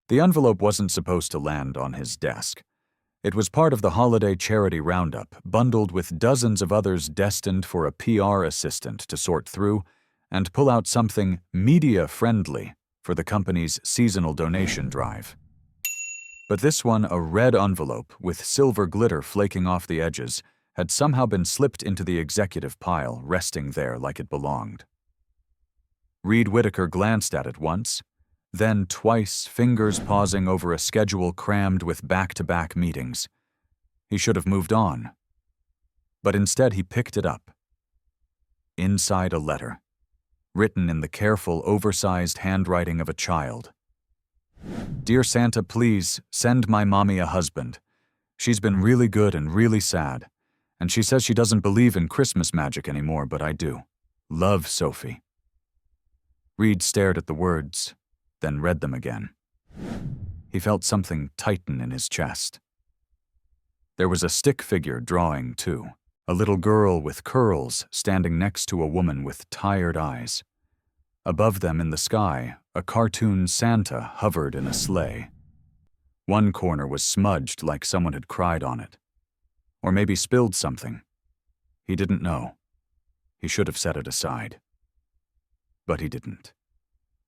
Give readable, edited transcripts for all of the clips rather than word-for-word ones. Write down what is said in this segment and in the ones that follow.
The envelope wasn't supposed to land on his desk. It was part of the holiday charity roundup, bundled with dozens of others destined for a PR assistant to sort through and pull out something media-friendly for the company's seasonal donation drive. But this one, a red envelope with silver glitter flaking off the edges, had somehow been slipped into the executive pile, resting there like it belonged. Reed Whittaker glanced at it once, then twice, fingers pausing over a schedule crammed with back-to-back meetings. He should have moved on. But instead he picked it up. Inside a letter, written in the careful, oversized handwriting of a child. "Dear Santa, please send my mommy a husband. She's been really good and really sad, and she says she doesn't believe in Christmas magic anymore, but I do. Love, Sophie." Reed stared at the words, then read them again. He felt something tighten in his chest. There was a stick figure drawing, too, a little girl with curls standing next to a woman with tired eyes. Above them in the sky, a cartoon Santa hovered in a sleigh. One corner was smudged like someone had cried on it. Or maybe spilled something. He didn't know. He should have set it aside. But he didn't.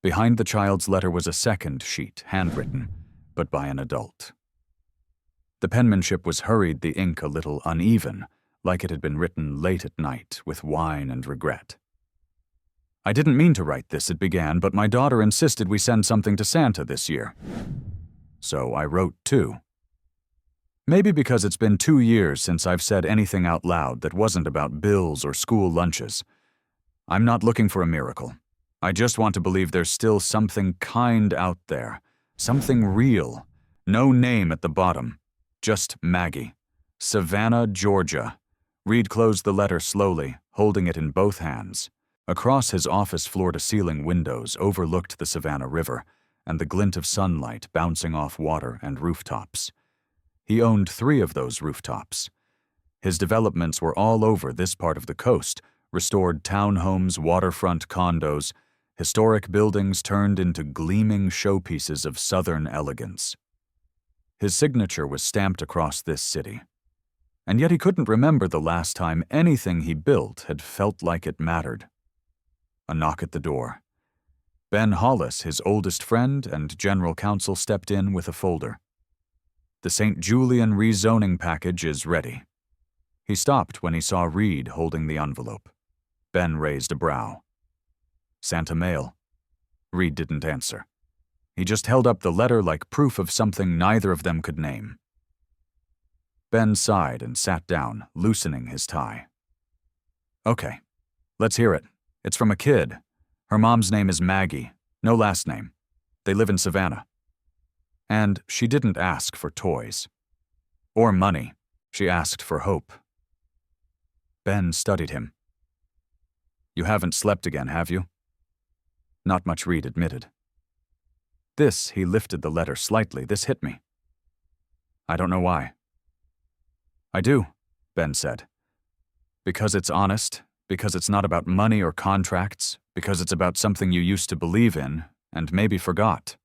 Behind the child's letter was a second sheet, handwritten, but by an adult. The penmanship was hurried, the ink a little uneven, like it had been written late at night with wine and regret. "I didn't mean to write this," it began, "but my daughter insisted we send something to Santa this year. So I wrote too. Maybe because it's been 2 years since I've said anything out loud that wasn't about bills or school lunches. I'm not looking for a miracle. I just want to believe there's still something kind out there, something real. No name at the bottom, just Maggie. Savannah, Georgia." Reed closed the letter slowly, holding it in both hands. Across his office floor-to-ceiling windows overlooked the Savannah River and the glint of sunlight bouncing off water and rooftops. He owned 3 of those rooftops. His developments were all over this part of the coast, restored townhomes, waterfront condos, historic buildings turned into gleaming showpieces of southern elegance. His signature was stamped across this city. And yet he couldn't remember the last time anything he built had felt like it mattered. A knock at the door. Ben Hollis, his oldest friend and general counsel, stepped in with a folder. "The St. Julian rezoning package is ready." He stopped when he saw Reed holding the envelope. Ben raised a brow. "Santa mail." Reed didn't answer. He just held up the letter like proof of something neither of them could name. Ben sighed and sat down, loosening his tie. "Okay, let's hear it. It's from a kid. Her mom's name is Maggie, no last name. They live in Savannah. And she didn't ask for toys. Or money. She asked for hope." Ben studied him. "You haven't slept again, have you?" "Not much," Reed admitted. "This," he lifted the letter slightly, "this hit me. I don't know why." "I do," Ben said. "Because it's honest, because it's not about money or contracts, because it's about something you used to believe in and maybe forgot."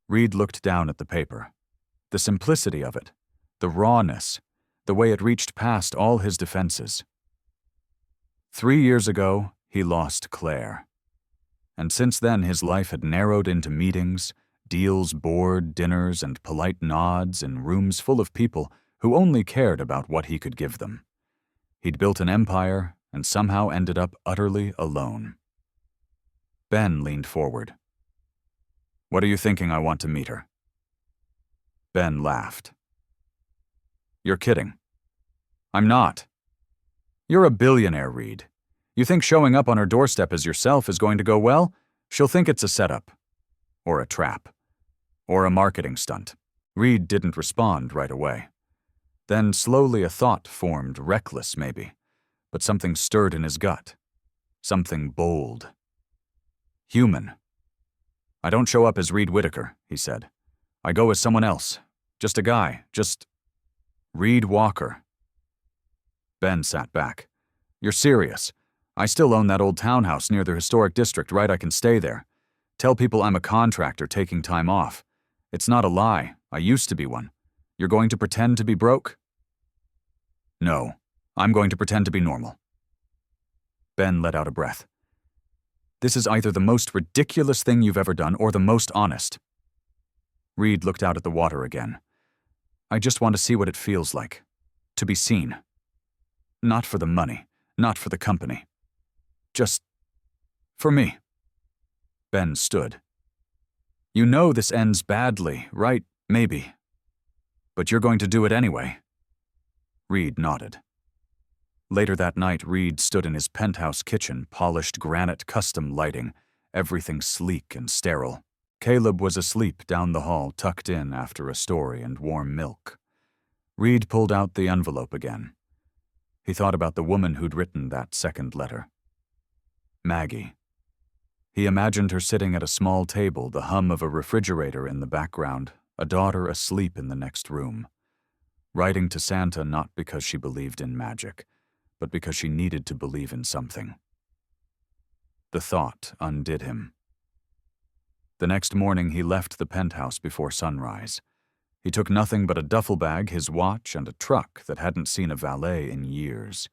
Reed looked down at the paper. The simplicity of it, the rawness, the way it reached past all his defenses. 3 years ago, he lost Claire. And since then his life had narrowed into meetings, deals, board, dinners, and polite nods in rooms full of people who only cared about what he could give them. He'd built an empire and somehow ended up utterly alone. Ben leaned forward. "What are you thinking I want to meet her?" Ben laughed. "You're kidding." "I'm not. You're a billionaire, Reed. You think showing up on her doorstep as yourself is going to go well? She'll think it's a setup. Or a trap. Or a marketing stunt." Reed didn't respond right away. Then slowly a thought formed, reckless maybe, but something stirred in his gut. Something bold. "Human. I don't show up as Reed Whittaker," he said. "I go as someone else. Just a guy. Just Reed Walker." Ben sat back. "You're serious. I still own that old townhouse near the historic district, right? I can stay there. Tell people I'm a contractor taking time off. It's not a lie. I used to be one. You're going to pretend to be broke? No, I'm going to pretend to be normal. Ben let out a breath. This is either the most ridiculous thing you've ever done or the most honest. Reed looked out at the water again. I just want to see what it feels like. To be seen. Not for the money, not for the company. Just for me. Ben stood. You know this ends badly, right? Maybe. But you're going to do it anyway. Reed nodded. Later that night, Reed stood in his penthouse kitchen, polished granite custom lighting, everything sleek and sterile. Caleb was asleep down the hall, tucked in after a story and warm milk. Reed pulled out the envelope again. He thought about the woman who'd written that second letter. Maggie. He imagined her sitting at a small table, the hum of a refrigerator in the background, a daughter asleep in the next room, writing to Santa not because she believed in magic, but because she needed to believe in something. The thought undid him. The next morning he left the penthouse before sunrise. He took nothing but a duffel bag, his watch, and a truck that hadn't seen a valet in years.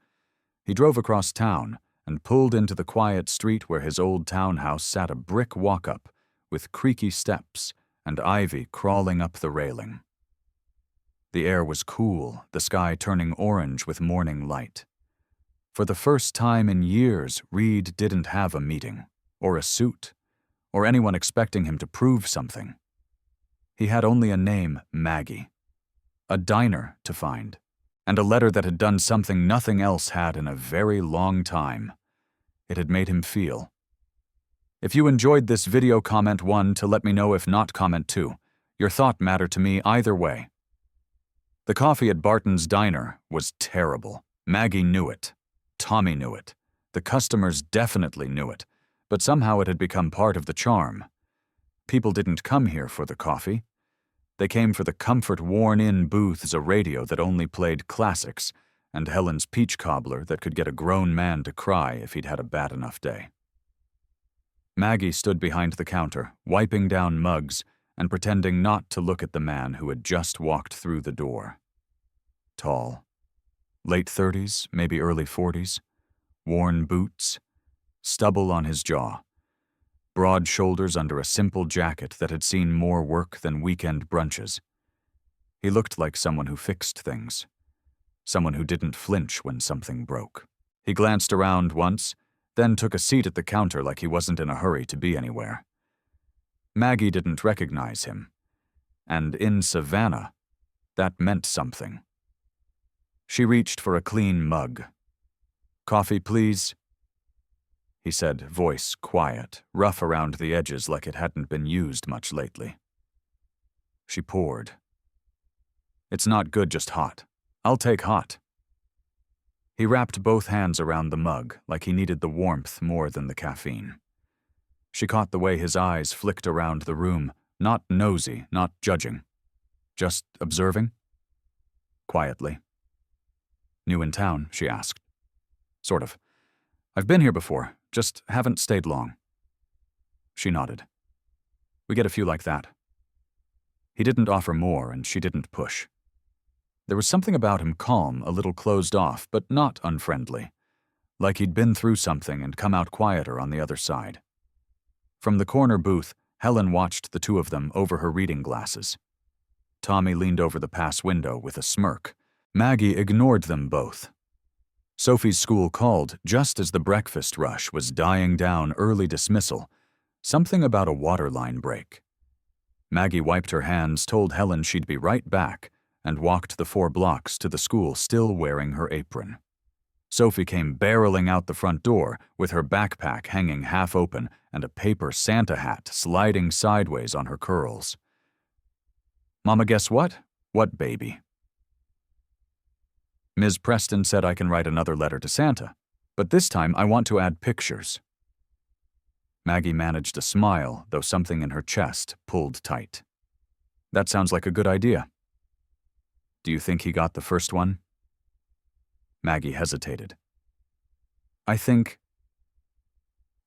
He drove across town and pulled into the quiet street where his old townhouse sat, a brick walk-up with creaky steps and ivy crawling up the railing. The air was cool, the sky turning orange with morning light. For the first time in years, Reed didn't have a meeting, or a suit, or anyone expecting him to prove something. He had only a name, Maggie, a diner to find, and a letter that had done something nothing else had in a very long time. It had made him feel. If you enjoyed this video, comment 1 to let me know. If not, comment 2. Your thought mattered to me either way. The coffee at Barton's Diner was terrible. Maggie knew it. Tommy knew it. The customers definitely knew it, but somehow it had become part of the charm. People didn't come here for the coffee. They came for the comfort worn-in booths, a radio that only played classics, and Helen's peach cobbler that could get a grown man to cry if he'd had a bad enough day. Maggie stood behind the counter, wiping down mugs and pretending not to look at the man who had just walked through the door. Tall. Late 30s, maybe early 40s. Worn boots. Stubble on his jaw. Broad shoulders under a simple jacket that had seen more work than weekend brunches. He looked like someone who fixed things. Someone who didn't flinch when something broke. He glanced around once, then took a seat at the counter like he wasn't in a hurry to be anywhere. Maggie didn't recognize him. And in Savannah, that meant something. She reached for a clean mug. "Coffee, please," he said, voice quiet, rough around the edges like it hadn't been used much lately. She poured. "It's not good, just hot. I'll take hot." He wrapped both hands around the mug like he needed the warmth more than the caffeine. She caught the way his eyes flicked around the room, not nosy, not judging. Just observing? Quietly. "New in town?" she asked. "Sort of. I've been here before, just haven't stayed long." She nodded. "We get a few like that." He didn't offer more, and she didn't push. There was something about him calm, a little closed off, but not unfriendly. Like he'd been through something and come out quieter on the other side. From the corner booth, Helen watched the two of them over her reading glasses. Tommy leaned over the pass window with a smirk. Maggie ignored them both. Sophie's school called just as the breakfast rush was dying down, early dismissal, something about a water line break. Maggie wiped her hands, told Helen she'd be right back, and walked the 4 blocks to the school still wearing her apron. Sophie came barreling out the front door with her backpack hanging half open and a paper Santa hat sliding sideways on her curls. "Mama, guess what?" "What, baby?" "Ms. Preston said I can write another letter to Santa, but this time I want to add pictures." Maggie managed a smile, though something in her chest pulled tight. "That sounds like a good idea." "Do you think he got the first one?" Maggie hesitated. I think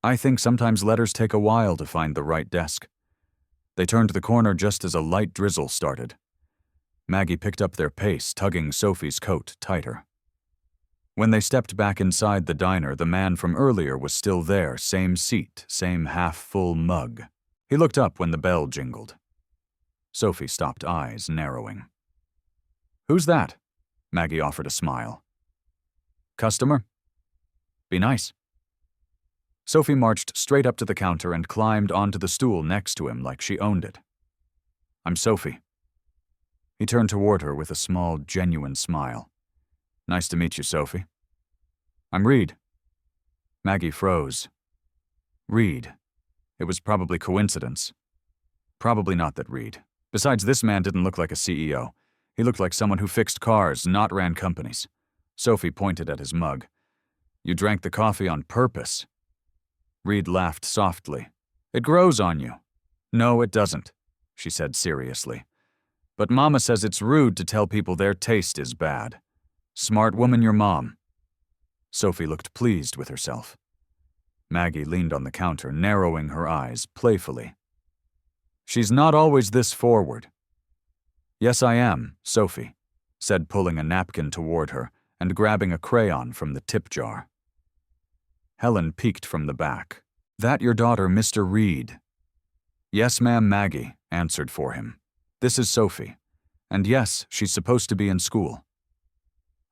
I think sometimes letters take a while to find the right desk. They turned the corner just as a light drizzle started. Maggie picked up their pace, tugging Sophie's coat tighter. When they stepped back inside the diner, the man from earlier was still there, same seat, same half-full mug. He looked up when the bell jingled. Sophie stopped, eyes narrowing. "Who's that?" Maggie offered a smile. "Customer?" "Be nice." Sophie marched straight up to the counter and climbed onto the stool next to him like she owned it. "I'm Sophie." He turned toward her with a small, genuine smile. "Nice to meet you, Sophie." "I'm Reed." Maggie froze. Reed. It was probably coincidence. Probably not that Reed. Besides, this man didn't look like a CEO. He looked like someone who fixed cars, not ran companies. Sophie pointed at his mug. "You drank the coffee on purpose." Reed laughed softly. "It grows on you." "No, it doesn't," she said seriously. "But Mama says it's rude to tell people their taste is bad. Smart woman, your mom." Sophie looked pleased with herself. Maggie leaned on the counter, narrowing her eyes playfully. "She's not always this forward." "Yes, I am, Sophie," said, pulling a napkin toward her and grabbing a crayon from the tip jar. Helen peeked from the back. "That your daughter, Mr. Reed?" "Yes, ma'am," Maggie answered for him. "This is Sophie. And yes, she's supposed to be in school."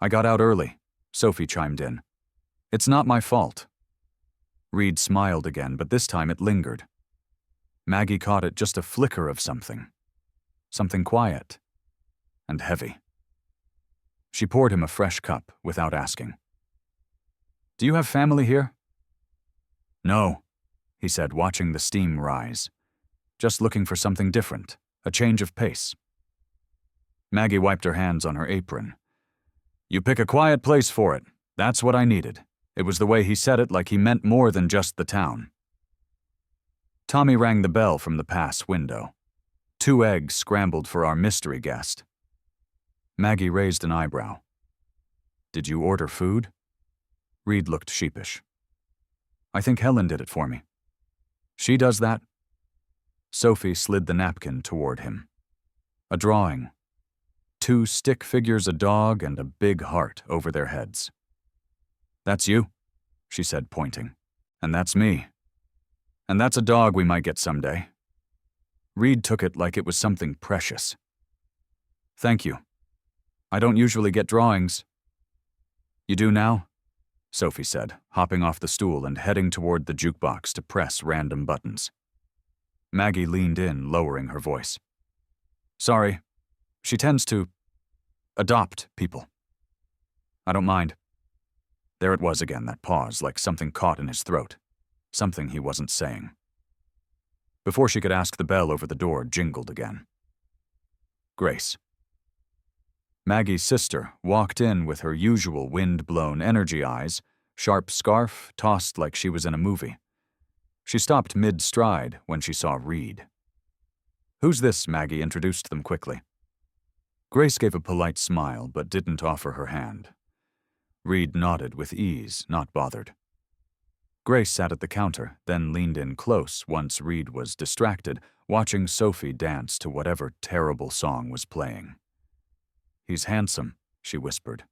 "I got out early," Sophie chimed in. "It's not my fault." Reed smiled again, but this time it lingered. Maggie caught it, just a flicker of something. Something quiet and heavy. She poured him a fresh cup without asking. "Do you have family here?" "No," he said, watching the steam rise. "Just looking for something different, a change of pace." Maggie wiped her hands on her apron. "You pick a quiet place for it. That's what I needed." It was the way he said it, like he meant more than just the town. Tommy rang the bell from the pass window. 2 eggs scrambled for our mystery guest. Maggie raised an eyebrow. "Did you order food?" Reed looked sheepish. "I think Helen did it for me." "She does that?" Sophie slid the napkin toward him. A drawing. 2 stick figures, a dog and a big heart over their heads. "That's you," she said, pointing. "And that's me. And that's a dog we might get someday." Reed took it like it was something precious. "Thank you. I don't usually get drawings." "You do now?" Sophie said, hopping off the stool and heading toward the jukebox to press random buttons. Maggie leaned in, lowering her voice. "Sorry. She tends to adopt people." "I don't mind." There it was again, that pause, like something caught in his throat. Something he wasn't saying. Before she could ask, the bell over the door jingled again. Grace. Maggie's sister walked in with her usual wind-blown energy eyes, sharp scarf tossed like she was in a movie. She stopped mid-stride when she saw Reed. "Who's this?" Maggie introduced them quickly. Grace gave a polite smile but didn't offer her hand. Reed nodded with ease, not bothered. Grace sat at the counter, then leaned in close once Reed was distracted, watching Sophie dance to whatever terrible song was playing. "He's handsome," she whispered.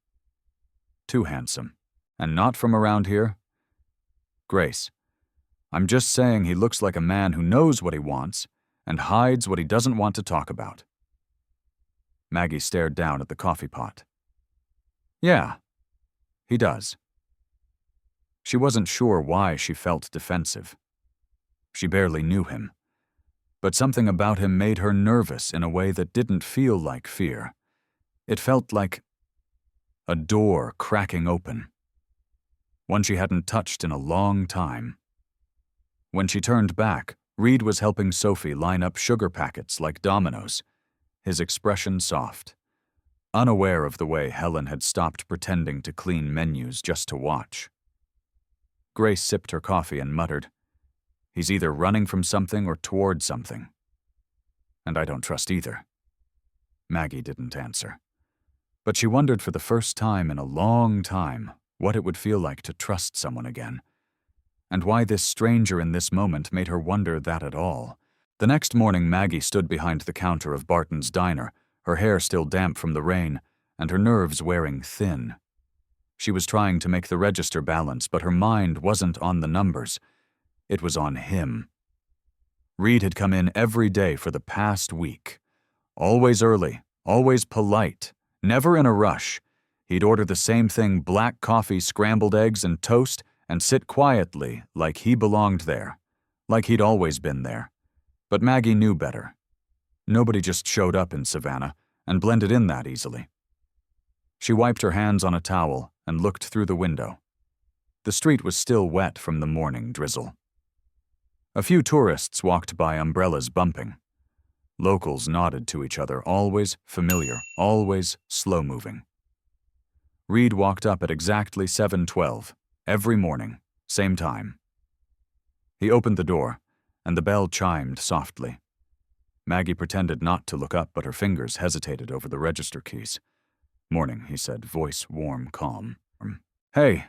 "Too handsome. And not from around here?" "Grace, I'm just saying he looks like a man who knows what he wants and hides what he doesn't want to talk about." Maggie stared down at the coffee pot. "Yeah, he does." She wasn't sure why she felt defensive. She barely knew him. But something about him made her nervous in a way that didn't feel like fear. It felt like a door cracking open. One she hadn't touched in a long time. When she turned back, Reed was helping Sophie line up sugar packets like dominoes, his expression soft, unaware of the way Helen had stopped pretending to clean menus just to watch. Grace sipped her coffee and muttered, "He's either running from something or toward something. And I don't trust either." Maggie didn't answer. But she wondered for the first time in a long time what it would feel like to trust someone again. and why this stranger in this moment made her wonder that at all. The next morning, Maggie stood behind the counter of Barton's diner, her hair still damp from the rain, and her nerves wearing thin. She was trying to make the register balance, but her mind wasn't on the numbers. It was on him. Reed had come in every day for the past week. Always early, always polite, never in a rush. He'd order the same thing, black coffee, scrambled eggs, and toast, and sit quietly like he belonged there, like he'd always been there. But Maggie knew better. Nobody just showed up in Savannah and blended in that easily. She wiped her hands on a towel and looked through the window. The street was still wet from the morning drizzle. A few tourists walked by, umbrellas bumping. Locals nodded to each other, always familiar, always slow-moving. Reed walked up at exactly 7:12, every morning, same time. He opened the door, and the bell chimed softly. Maggie pretended not to look up, but her fingers hesitated over the register keys. "Morning," he said, voice warm, calm. "Hey,"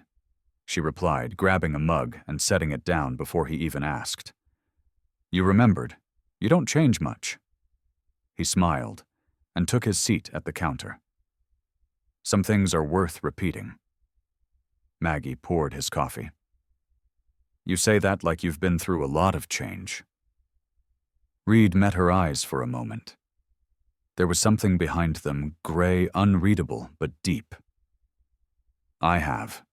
she replied, grabbing a mug and setting it down before he even asked. "You remembered. You don't change much." He smiled and took his seat at the counter. "Some things are worth repeating." Maggie poured his coffee. "You say that like you've been through a lot of change." Reed met her eyes for a moment. There was something behind them, gray, unreadable, but deep. "I have."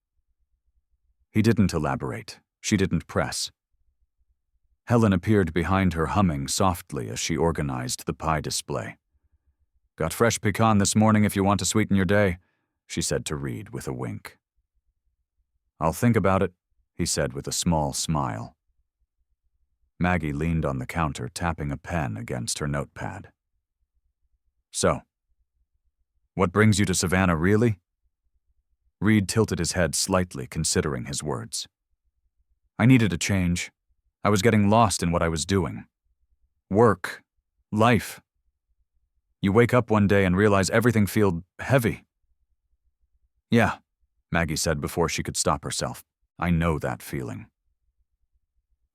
He didn't elaborate. She didn't press. Helen appeared behind her, humming softly as she organized the pie display. "Got fresh pecan this morning if you want to sweeten your day," she said to Reed with a wink. "I'll think about it," he said with a small smile. Maggie leaned on the counter, tapping a pen against her notepad. "So, what brings you to Savannah, really?" Reed tilted his head slightly, considering his words. "I needed a change. I was getting lost in what I was doing. Work. Life. You wake up one day and realize everything feels heavy." "Yeah," Maggie said before she could stop herself. "I know that feeling."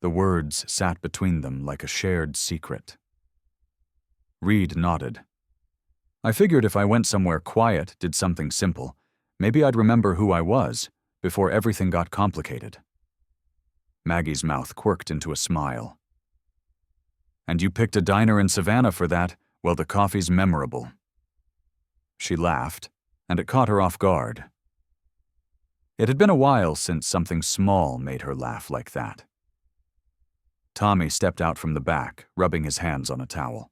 The words sat between them like a shared secret. Reed nodded. "I figured if I went somewhere quiet, did something simple, maybe I'd remember who I was before everything got complicated." Maggie's mouth quirked into a smile. "And you picked a diner in Savannah for that? Well, the coffee's memorable." She laughed, and it caught her off guard. It had been a while since something small made her laugh like that. Tommy stepped out from the back, rubbing his hands on a towel.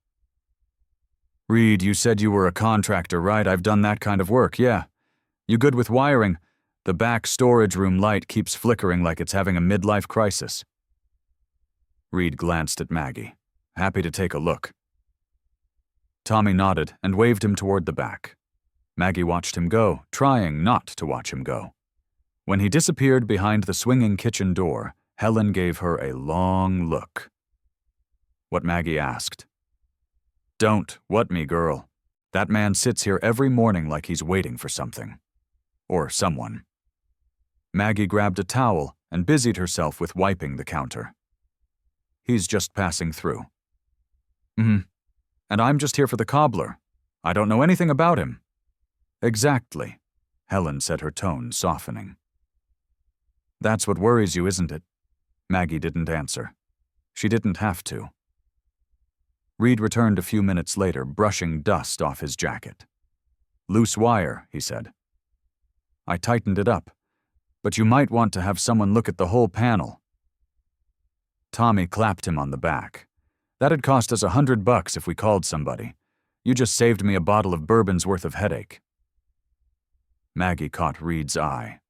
"Reed, you said you were a contractor, right? I've done that kind of work, yeah. You good with wiring? The back storage room light keeps flickering like it's having a midlife crisis." Reed glanced at Maggie, happy to take a look. Tommy nodded and waved him toward the back. Maggie watched him go, trying not to watch him go. When he disappeared behind the swinging kitchen door, Helen gave her a long look. What Maggie asked. "Don't what me, girl. That man sits here every morning like he's waiting for something. Or someone." Maggie grabbed a towel and busied herself with wiping the counter. "He's just passing through." "Mm-hmm. And I'm just here for the cobbler. I don't know anything about him." "Exactly," Helen said, her tone softening. "That's what worries you, isn't it?" Maggie didn't answer. She didn't have to. Reed returned a few minutes later, brushing dust off his jacket. "Loose wire," he said. "I tightened it up, but you might want to have someone look at the whole panel." Tommy clapped him on the back. "That'd cost us $100 if we called somebody. You just saved me a bottle of bourbon's worth of headache." Maggie caught Reed's eye.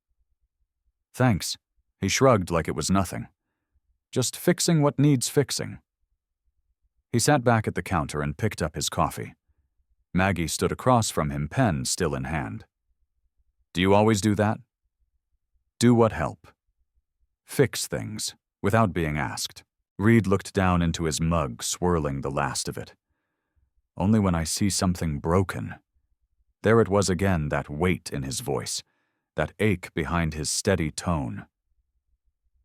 "Thanks." He shrugged like it was nothing. "Just fixing what needs fixing." He sat back at the counter and picked up his coffee. Maggie stood across from him, pen still in hand. "Do you always do that?" "Do what help. Fix things, without being asked." Reed looked down into his mug, swirling the last of it. "Only when I see something broken." There it was again, that weight in his voice, that ache behind his steady tone.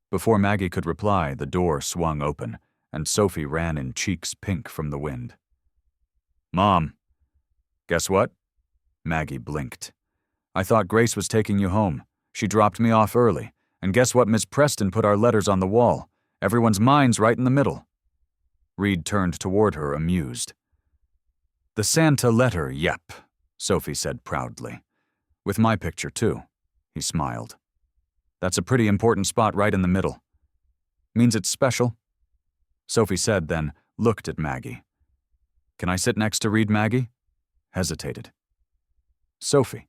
Before Maggie could reply, the door swung open, and Sophie ran in cheeks pink from the wind. "Mom, guess what?" Maggie blinked. "I thought Grace was taking you home. She dropped me off early. And guess what Miss Preston put our letters on the wall? Everyone's mine's right in the middle." Reed turned toward her, amused. "The Santa letter, yep," Sophie said proudly. "With my picture, too." He smiled. "That's a pretty important spot right in the middle. Means it's special?" Sophie said, then looked at Maggie. "Can I sit next to Reed, Maggie?" Hesitated. "Sophie."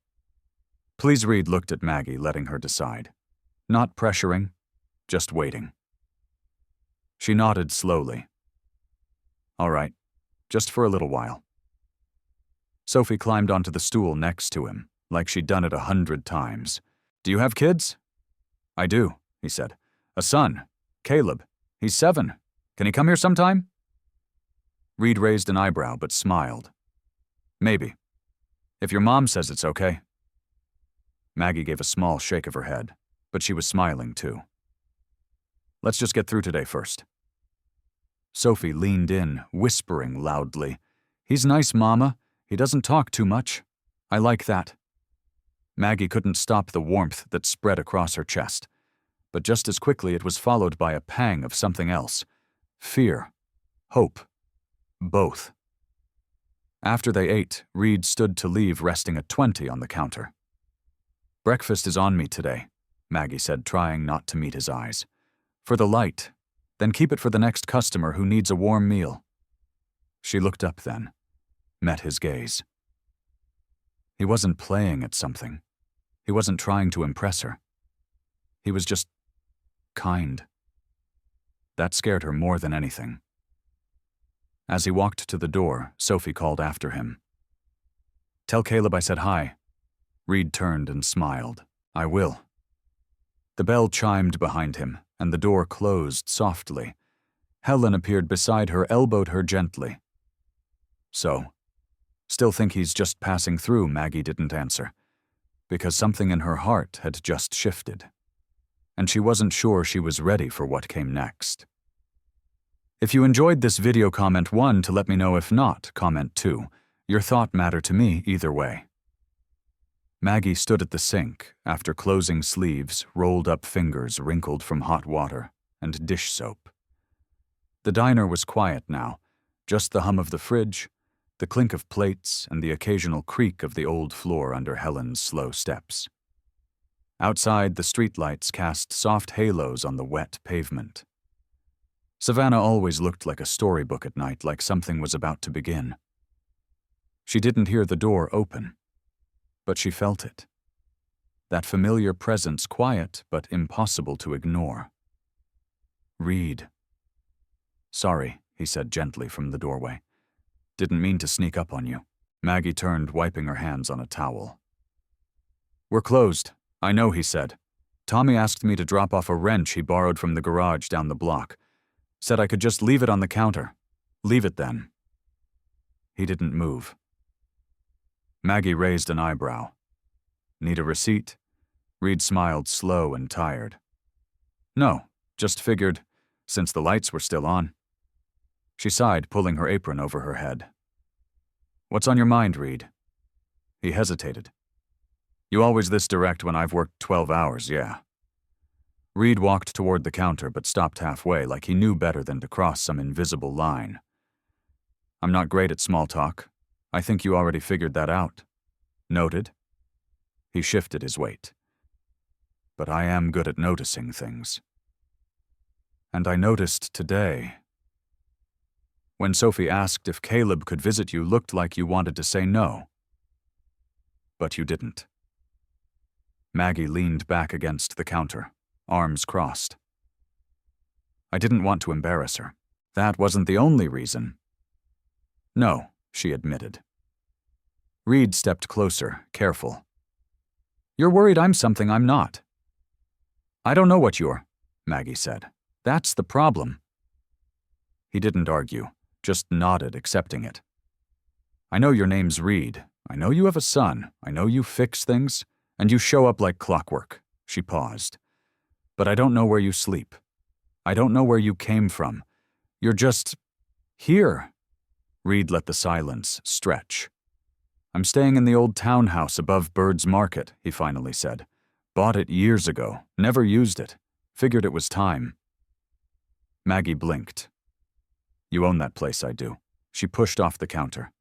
Please. Reed looked at Maggie, letting her decide. Not pressuring, just waiting. She nodded slowly. "All right, just for a little while." Sophie climbed onto the stool next to him, like she'd done it 100 times. "Do you have kids?" "I do," he said. "A son, Caleb. He's 7. Can he come here sometime?" Reed raised an eyebrow but smiled. "Maybe. If your mom says it's okay." Maggie gave a small shake of her head, but she was smiling too. "Let's just get through today first." Sophie leaned in, whispering loudly, "He's nice, Mama. He doesn't talk too much. I like that." Maggie couldn't stop the warmth that spread across her chest, but just as quickly it was followed by a pang of something else. Fear. Hope. Both. After they ate, Reed stood to leave, resting a 20 on the counter. "Breakfast is on me today," Maggie said, trying not to meet his eyes. "For the light. Then keep it for the next customer who needs a warm meal." She looked up then, met his gaze. He wasn't playing at something. He wasn't trying to impress her. He was just kind. That scared her more than anything. As he walked to the door, Sophie called after him. "Tell Caleb I said hi." Reed turned and smiled. "I will." The bell chimed behind him, and the door closed softly. Helen appeared beside her, elbowed her gently. "So, still think he's just passing through?" Maggie didn't answer, because something in her heart had just shifted, and she wasn't sure she was ready for what came next. If you enjoyed this video, comment 1 to let me know. If not, comment 2. Your thought mattered to me either way. Maggie stood at the sink, after closing sleeves, rolled up fingers wrinkled from hot water, and dish soap. The diner was quiet now, just the hum of the fridge, the clink of plates, and the occasional creak of the old floor under Helen's slow steps. Outside, the streetlights cast soft halos on the wet pavement. Savannah always looked like a storybook at night, like something was about to begin. She didn't hear the door open, but she felt it. That familiar presence, quiet but impossible to ignore. "Reed." "Sorry," he said gently from the doorway. "Didn't mean to sneak up on you." Maggie turned, wiping her hands on a towel. "We're closed, I know," he said. "Tommy asked me to drop off a wrench he borrowed from the garage down the block. Said I could just leave it on the counter. Leave it then." He didn't move. Maggie raised an eyebrow. "Need a receipt?" Reed smiled, slow and tired. "No, just figured, since the lights were still on." She sighed, pulling her apron over her head. "What's on your mind, Reed?" He hesitated. "You always this direct when I've worked 12 hours, yeah." Reed walked toward the counter but stopped halfway, like he knew better than to cross some invisible line. "I'm not great at small talk. I think you already figured that out." "Noted." He shifted his weight. "But I am good at noticing things. And I noticed today. When Sophie asked if Caleb could visit you, looked like you wanted to say no. But you didn't." Maggie leaned back against the counter, arms crossed. "I didn't want to embarrass her. That wasn't the only reason." "No," she admitted. Reed stepped closer, careful. "You're worried I'm something I'm not." "I don't know what you're," Maggie said. "That's the problem." He didn't argue, just nodded, accepting it. "I know your name's Reed. I know you have a son. I know you fix things, and you show up like clockwork." She paused. But I don't know where you sleep. I don't know where you came from. You're just here. Reed let the silence stretch. I'm staying in the old townhouse above Bird's Market, he finally said. Bought it years ago, never used it. Figured it was time. Maggie blinked. You own that place, I do. She pushed off the counter.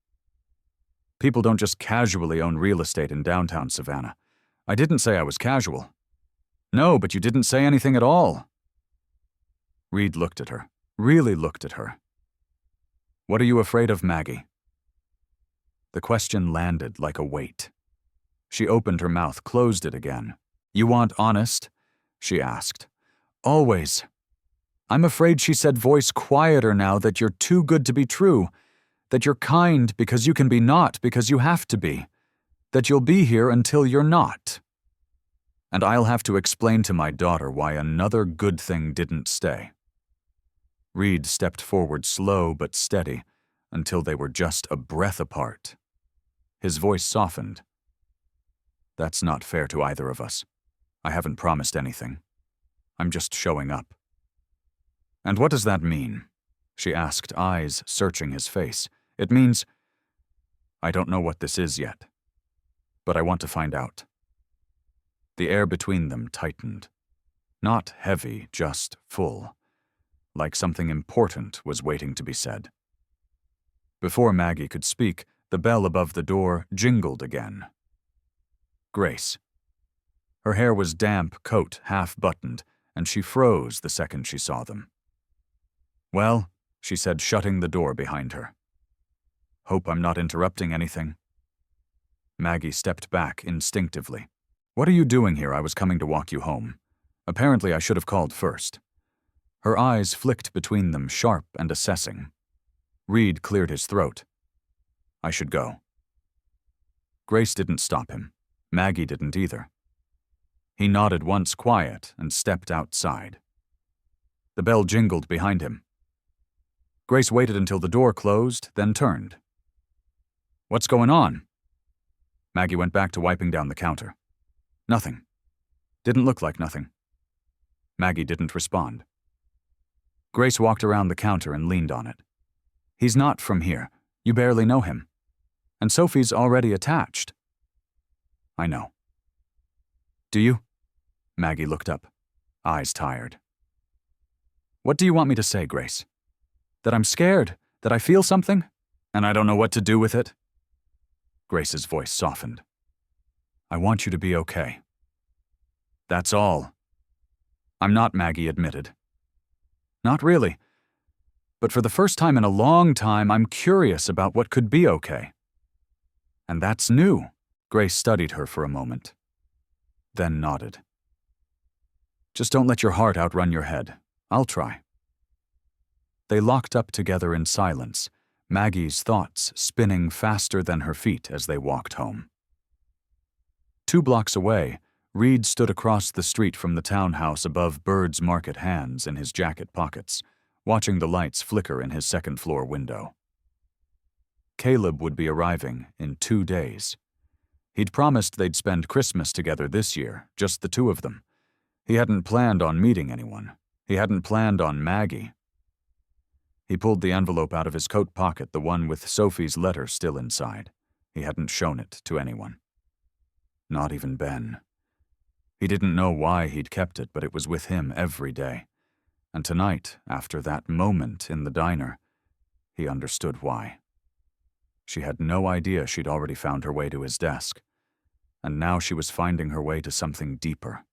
People don't just casually own real estate in downtown Savannah. I didn't say I was casual. No, but you didn't say anything at all. Reed looked at her, really looked at her. What are you afraid of, Maggie? The question landed like a weight. She opened her mouth, closed it again. You want honest? She asked. Always. I'm afraid, she said, voice quieter now, that you're too good to be true, that you're kind because you can be not because you have to be, that you'll be here until you're not. And I'll have to explain to my daughter why another good thing didn't stay. Reed stepped forward, slow but steady, until they were just a breath apart. His voice softened. That's not fair to either of us. I haven't promised anything. I'm just showing up. And what does that mean? She asked, eyes searching his face. It means, I don't know what this is yet, but I want to find out. The air between them tightened. Not heavy, just full, like something important was waiting to be said. Before Maggie could speak, the bell above the door jingled again. Grace. Her hair was damp, coat half-buttoned, and she froze the second she saw them. Well, she said, shutting the door behind her. Hope I'm not interrupting anything. Maggie stepped back instinctively. What are you doing here? I was coming to walk you home. Apparently I should have called first. Her eyes flicked between them, sharp and assessing. Reed cleared his throat. I should go. Grace didn't stop him. Maggie didn't either. He nodded once, quiet, and stepped outside. The bell jingled behind him. Grace waited until the door closed, then turned. What's going on? Maggie went back to wiping down the counter. Nothing. Didn't look like nothing. Maggie didn't respond. Grace walked around the counter and leaned on it. He's not from here. You barely know him. And Sophie's already attached. I know. Do you? Maggie looked up, eyes tired. What do you want me to say, Grace? That I'm scared, that I feel something, and I don't know what to do with it? Grace's voice softened. I want you to be okay. That's all. I'm not, Maggie admitted. Not really. But for the first time in a long time, I'm curious about what could be okay. And that's new. Grace studied her for a moment, then nodded. Just don't let your heart outrun your head. I'll try. They locked up together in silence, Maggie's thoughts spinning faster than her feet as they walked home. 2 blocks away, Reed stood across the street from the townhouse above Bird's Market, hands in his jacket pockets, watching the lights flicker in his second-floor window. Caleb would be arriving in 2 days. He'd promised they'd spend Christmas together this year, just the 2 of them. He hadn't planned on meeting anyone. He hadn't planned on Maggie. He pulled the envelope out of his coat pocket, the one with Sophie's letter still inside. He hadn't shown it to anyone. Not even Ben. He didn't know why he'd kept it, but it was with him every day. And tonight, after that moment in the diner, he understood why. She had no idea she'd already found her way to his desk, and now she was finding her way to something deeper.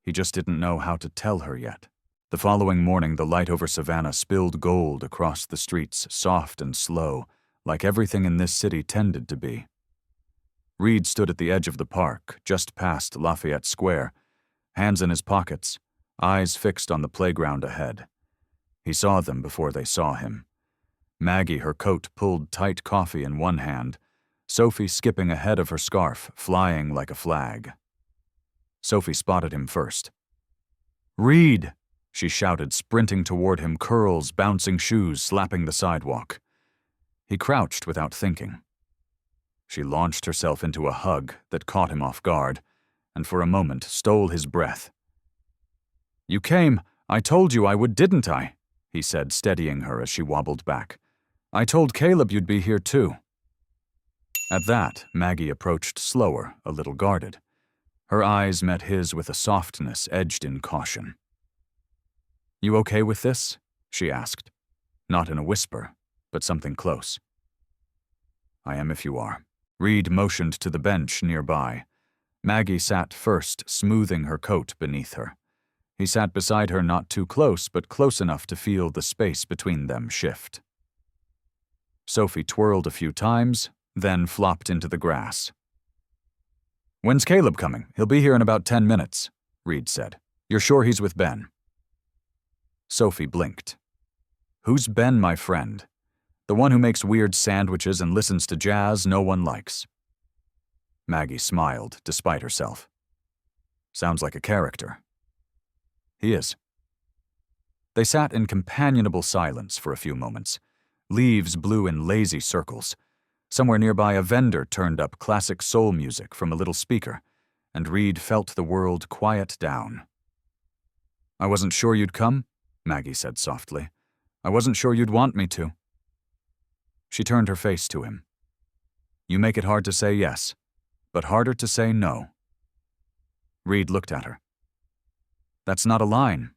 He just didn't know how to tell her yet. The following morning, the light over Savannah spilled gold across the streets, soft and slow, like everything in this city tended to be. Reed stood at the edge of the park, just past Lafayette Square, hands in his pockets, eyes fixed on the playground ahead. He saw them before they saw him. Maggie, her coat pulled tight, coffee in one hand, Sophie skipping ahead of her scarf, flying like a flag. Sophie spotted him first. "Reed!" she shouted, sprinting toward him, curls, bouncing shoes, slapping the sidewalk. He crouched without thinking. She launched herself into a hug that caught him off guard, and for a moment stole his breath. You came. I told you I would, didn't I? He said, steadying her as she wobbled back. I told Caleb you'd be here too. At that, Maggie approached slower, a little guarded. Her eyes met his with a softness edged in caution. You okay with this? She asked. Not in a whisper, but something close. I am if you are. Reed motioned to the bench nearby. Maggie sat first, smoothing her coat beneath her. He sat beside her not too close, but close enough to feel the space between them shift. Sophie twirled a few times, then flopped into the grass. When's Caleb coming? He'll be here in about 10 minutes, Reed said. You're sure he's with Ben? Sophie blinked. Who's Ben, my friend? The one who makes weird sandwiches and listens to jazz no one likes. Maggie smiled, despite herself. Sounds like a character. He is. They sat in companionable silence for a few moments. Leaves blew in lazy circles. Somewhere nearby, a vendor turned up classic soul music from a little speaker, and Reed felt the world quiet down. I wasn't sure you'd come, Maggie said softly. I wasn't sure you'd want me to. She turned her face to him. You make it hard to say yes, but harder to say no. Reed looked at her. That's not a line.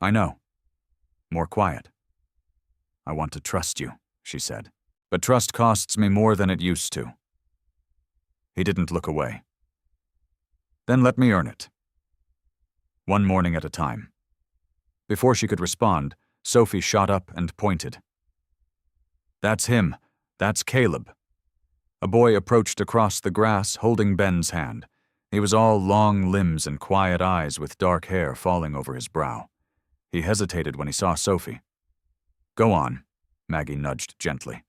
I know. More quiet. I want to trust you, she said, but trust costs me more than it used to. He didn't look away. Then let me earn it. One morning at a time. Before she could respond, Sophie shot up and pointed. That's him. That's Caleb. A boy approached across the grass, holding Ben's hand. He was all long limbs and quiet eyes with dark hair falling over his brow. He hesitated when he saw Sophie. Go on, Maggie nudged gently.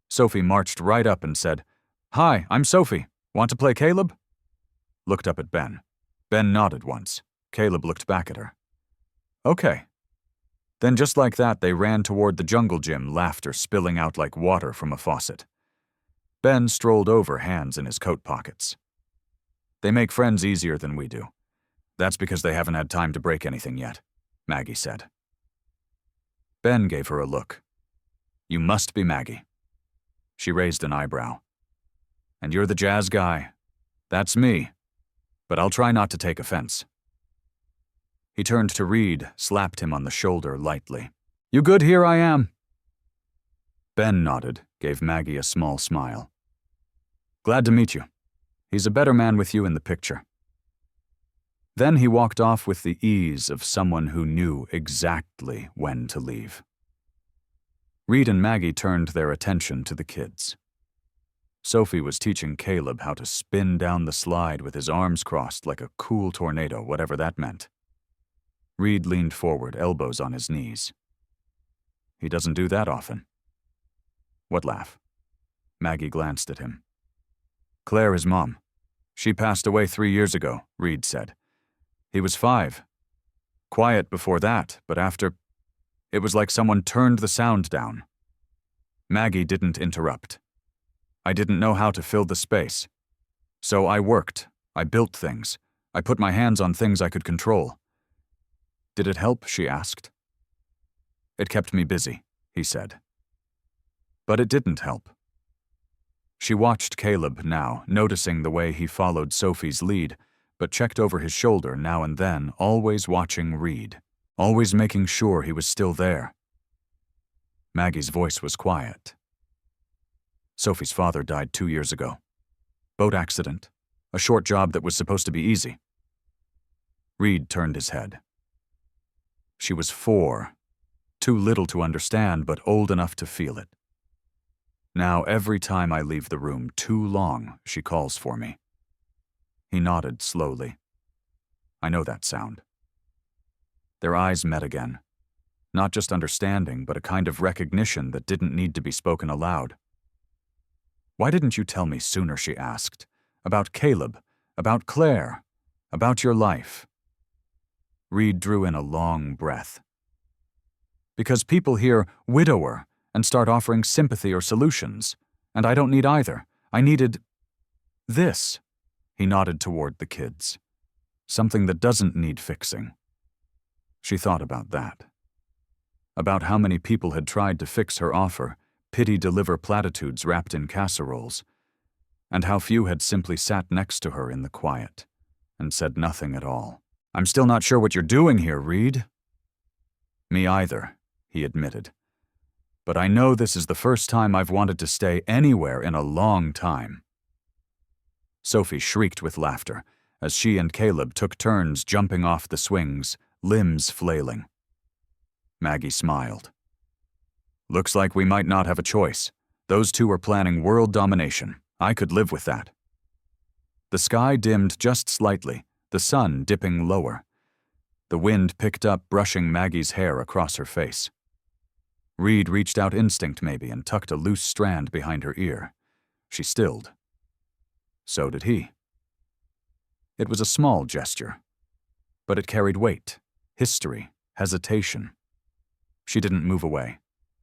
Sophie marched right up and said, Hi, I'm Sophie. Want to play Caleb? Looked up at Ben. Ben nodded once. Caleb looked back at her. Okay. Then just like that, they ran toward the jungle gym, laughter spilling out like water from a faucet. Ben strolled over, hands in his coat pockets. They make friends easier than we do. That's because they haven't had time to break anything yet, Maggie said. Ben gave her a look. You must be Maggie. She raised an eyebrow. And you're the jazz guy. That's me. But I'll try not to take offense. He turned to Reed, slapped him on the shoulder lightly. You good here I am? Ben nodded, gave Maggie a small smile. Glad to meet you. He's a better man with you in the picture. Then he walked off with the ease of someone who knew exactly when to leave. Reed and Maggie turned their attention to the kids. Sophie was teaching Caleb how to spin down the slide with his arms crossed like a cool tornado, whatever that meant. Reed leaned forward, elbows on his knees. He doesn't do that often. What laugh? Maggie glanced at him. Claire, his mom. She passed away 3 years ago, Reed said. He was 5. Quiet before that, but after, it was like someone turned the sound down. Maggie didn't interrupt. I didn't know how to fill the space. So I worked. I built things. I put my hands on things I could control. Did it help? She asked. It kept me busy, he said. But it didn't help. She watched Caleb now, noticing the way he followed Sophie's lead, but checked over his shoulder now and then, always watching Reed, always making sure he was still there. Maggie's voice was quiet. Sophie's father died 2 years ago. Boat accident. A short job that was supposed to be easy. Reed turned his head. She was 4, too little to understand, but old enough to feel it. Now every time I leave the room too long, she calls for me. He nodded slowly. I know that sound. Their eyes met again. Not just understanding, but a kind of recognition that didn't need to be spoken aloud. Why didn't you tell me sooner, she asked. About Caleb, about Claire, about your life. Reed drew in a long breath. Because people hear widower and start offering sympathy or solutions, and I don't need either. I needed this. He nodded toward the kids. Something that doesn't need fixing. She thought about that. About how many people had tried to fix her offer, pity-deliver platitudes wrapped in casseroles, and how few had simply sat next to her in the quiet and said nothing at all. "I'm still not sure what you're doing here, Reed." "Me either," he admitted. "But I know this is the first time I've wanted to stay anywhere in a long time." Sophie shrieked with laughter as she and Caleb took turns jumping off the swings, limbs flailing. Maggie smiled. "Looks like we might not have a choice. Those two are planning world domination. I could live with that." The sky dimmed just slightly, the sun dipping lower. The wind picked up, brushing Maggie's hair across her face. Reed reached out instinct maybe and tucked a loose strand behind her ear. She stilled. So did he. It was a small gesture, but it carried weight, history, hesitation. She didn't move away.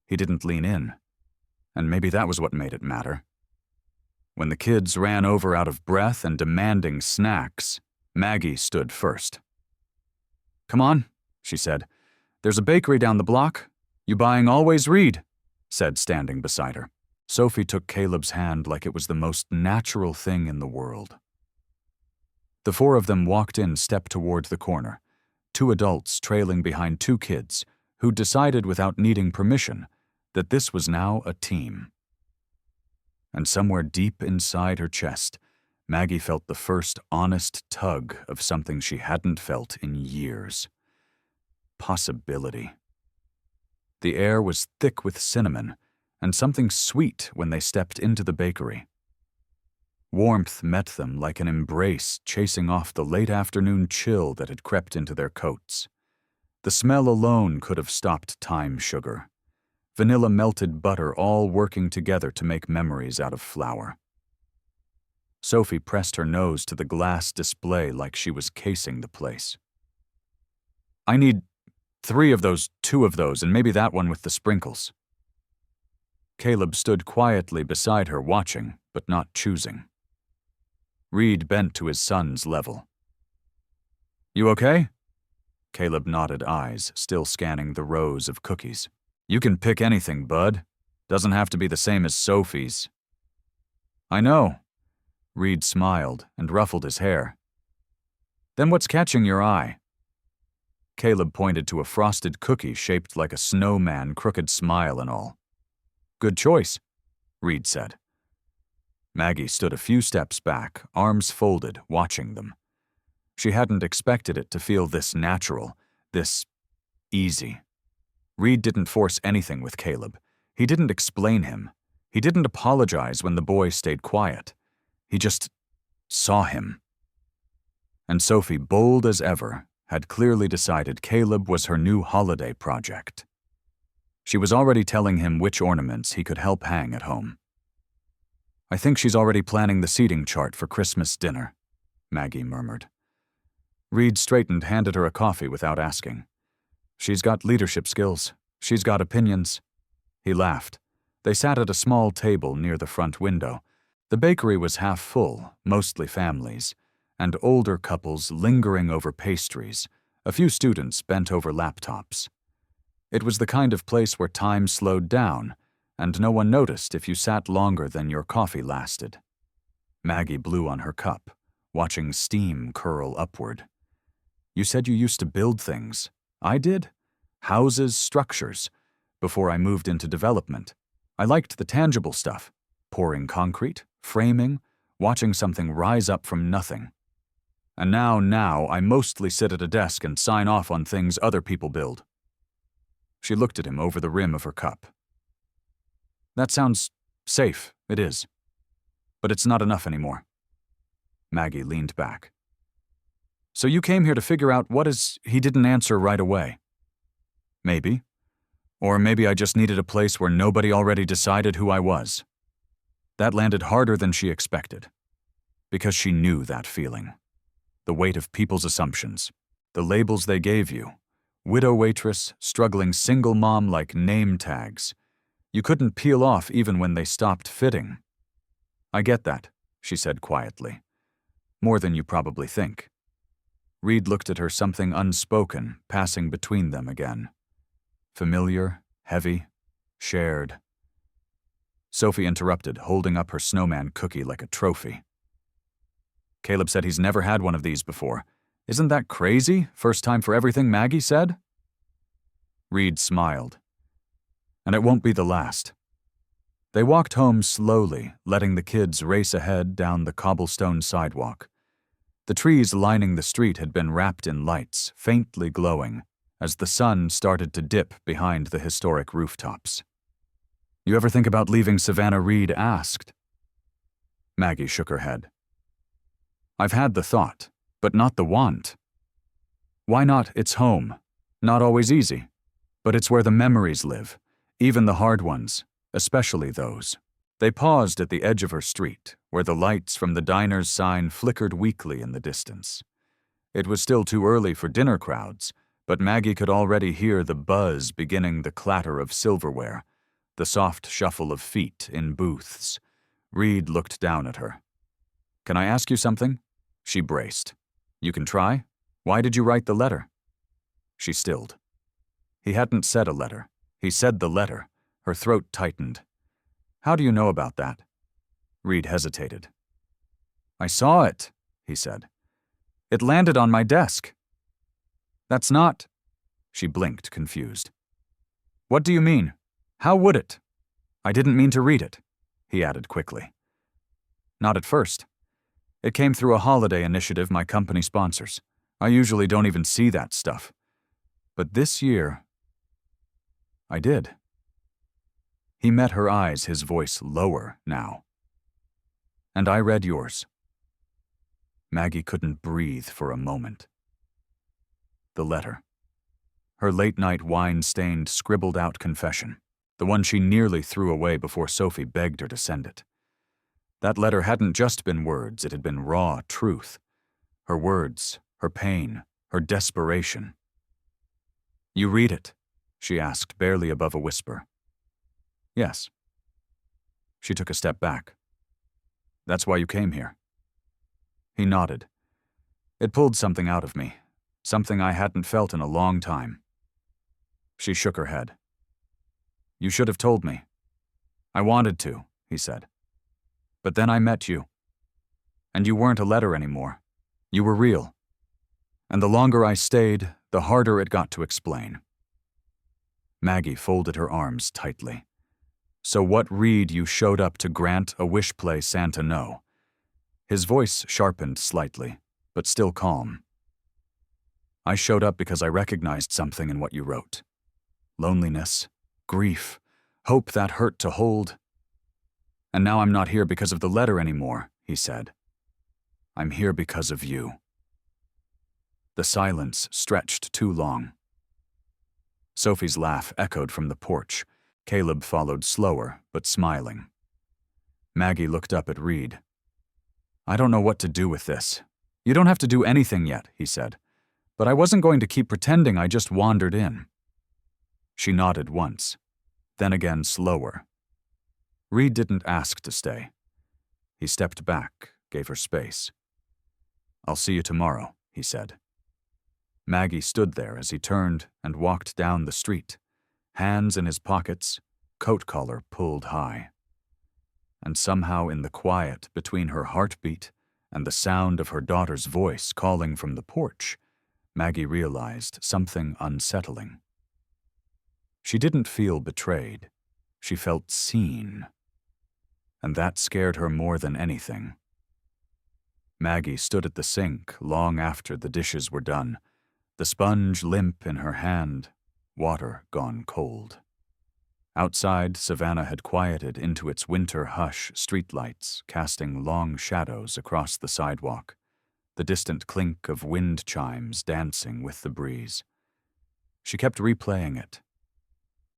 He didn't lean in. And maybe that was what made it matter. When the kids ran over out of breath and demanding snacks, Maggie stood first. "Come on," she said. "There's a bakery down the block. You buying always, Reed?" said standing beside her. Sophie took Caleb's hand like it was the most natural thing in the world. The four of them walked in step toward the corner, two adults trailing behind two kids who decided without needing permission that this was now a team. And somewhere deep inside her chest, Maggie felt the first honest tug of something she hadn't felt in years. Possibility. The air was thick with cinnamon and something sweet when they stepped into the bakery. Warmth met them like an embrace chasing off the late afternoon chill that had crept into their coats. The smell alone could have stopped time sugar. Vanilla melted butter all working together to make memories out of flour. Sophie pressed her nose to the glass display like she was casing the place. "I need 3 of those, 2 of those, and maybe that one with the sprinkles." Caleb stood quietly beside her watching, but not choosing. Reed bent to his son's level. "You okay?" Caleb nodded, eyes still scanning the rows of cookies. "You can pick anything, bud. Doesn't have to be the same as Sophie's." "I know." Reed smiled and ruffled his hair. "Then what's catching your eye?" Caleb pointed to a frosted cookie shaped like a snowman, crooked smile and all. "Good choice," Reed said. Maggie stood a few steps back, arms folded, watching them. She hadn't expected it to feel this natural, this easy. Reed didn't force anything with Caleb. He didn't explain him. He didn't apologize when the boy stayed quiet. He just saw him. And Sophie, bold as ever, had clearly decided Caleb was her new holiday project. She was already telling him which ornaments he could help hang at home. "I think she's already planning the seating chart for Christmas dinner," Maggie murmured. Reed straightened, handed her a coffee without asking. "She's got leadership skills. She's got opinions." He laughed. They sat at a small table near the front window. The bakery was half full, mostly families, and older couples lingering over pastries, a few students bent over laptops. It was the kind of place where time slowed down, and no one noticed if you sat longer than your coffee lasted. Maggie blew on her cup, watching steam curl upward. "You said you used to build things. I did? Houses, structures. Before I moved into development. I liked the tangible stuff. Pouring concrete, framing, watching something rise up from nothing. And now I mostly sit at a desk and sign off on things other people build." She looked at him over the rim of her cup. "That sounds safe, it is. But it's not enough anymore." Maggie leaned back. "So you came here to figure out what is..." He didn't answer right away. "Maybe. Or maybe I just needed a place where nobody already decided who I was." That landed harder than she expected. Because she knew that feeling. The weight of people's assumptions. The labels they gave you. Widow waitress, struggling single mom like name tags. You couldn't peel off even when they stopped fitting. "I get that," she said quietly. "More than you probably think." Reed looked at her, something unspoken passing between them again. Familiar, heavy, shared. Sophie interrupted, holding up her snowman cookie like a trophy. Caleb said he's never had one of these before. Isn't that crazy? First time for everything, Maggie said? Reed smiled. And it won't be the last. They walked home slowly, letting the kids race ahead down the cobblestone sidewalk. The trees lining the street had been wrapped in lights, faintly glowing, as the sun started to dip behind the historic rooftops. You ever think about leaving Savannah? Reed asked. Maggie shook her head. I've had the thought, but not the want. Why not? It's home. Not always easy, but it's where the memories live, even the hard ones, especially those. They paused at the edge of her street, where the lights from the diner's sign flickered weakly in the distance. It was still too early for dinner crowds, but Maggie could already hear the buzz beginning, the clatter of silverware, the soft shuffle of feet in booths. Reed looked down at her. Can I ask you something? She braced. You can try. Why did you write the letter? She stilled. He hadn't said a letter. He said the letter. Her throat tightened. How do you know about that? Reed hesitated. I saw it, he said. It landed on my desk. That's not... She blinked, confused. What do you mean? How would it? I didn't mean to read it, he added quickly. Not at first. It came through a holiday initiative my company sponsors. I usually don't even see that stuff. But this year, I did. He met her eyes, his voice lower now. And I read yours. Maggie couldn't breathe for a moment. The letter. Her late-night wine-stained, scribbled-out confession. The one she nearly threw away before Sophie begged her to send it. That letter hadn't just been words, it had been raw truth. Her words, her pain, her desperation. You read it? She asked, barely above a whisper. Yes. She took a step back. That's why you came here. He nodded. It pulled something out of me, something I hadn't felt in a long time. She shook her head. You should have told me. I wanted to, he said. But then I met you. And you weren't a letter anymore. You were real. And the longer I stayed, the harder it got to explain. Maggie folded her arms tightly. So what, Reed, you showed up to grant a wish play Santa no? His voice sharpened slightly, but still calm. I showed up because I recognized something in what you wrote. Loneliness, grief, hope that hurt to hold. And now I'm not here because of the letter anymore, he said. I'm here because of you. The silence stretched too long. Sophie's laugh echoed from the porch. Caleb followed slower, but smiling. Maggie looked up at Reed. I don't know what to do with this. You don't have to do anything yet, he said. But I wasn't going to keep pretending I just wandered in. She nodded once, then again slower. Reed didn't ask to stay. He stepped back, gave her space. I'll see you tomorrow, he said. Maggie stood there as he turned and walked down the street, hands in his pockets, coat collar pulled high. And somehow in the quiet between her heartbeat and the sound of her daughter's voice calling from the porch, Maggie realized something unsettling. She didn't feel betrayed. She felt seen. And that scared her more than anything. Maggie stood at the sink long after the dishes were done, the sponge limp in her hand, water gone cold. Outside, Savannah had quieted into its winter hush, streetlights casting long shadows across the sidewalk, the distant clink of wind chimes dancing with the breeze. She kept replaying it.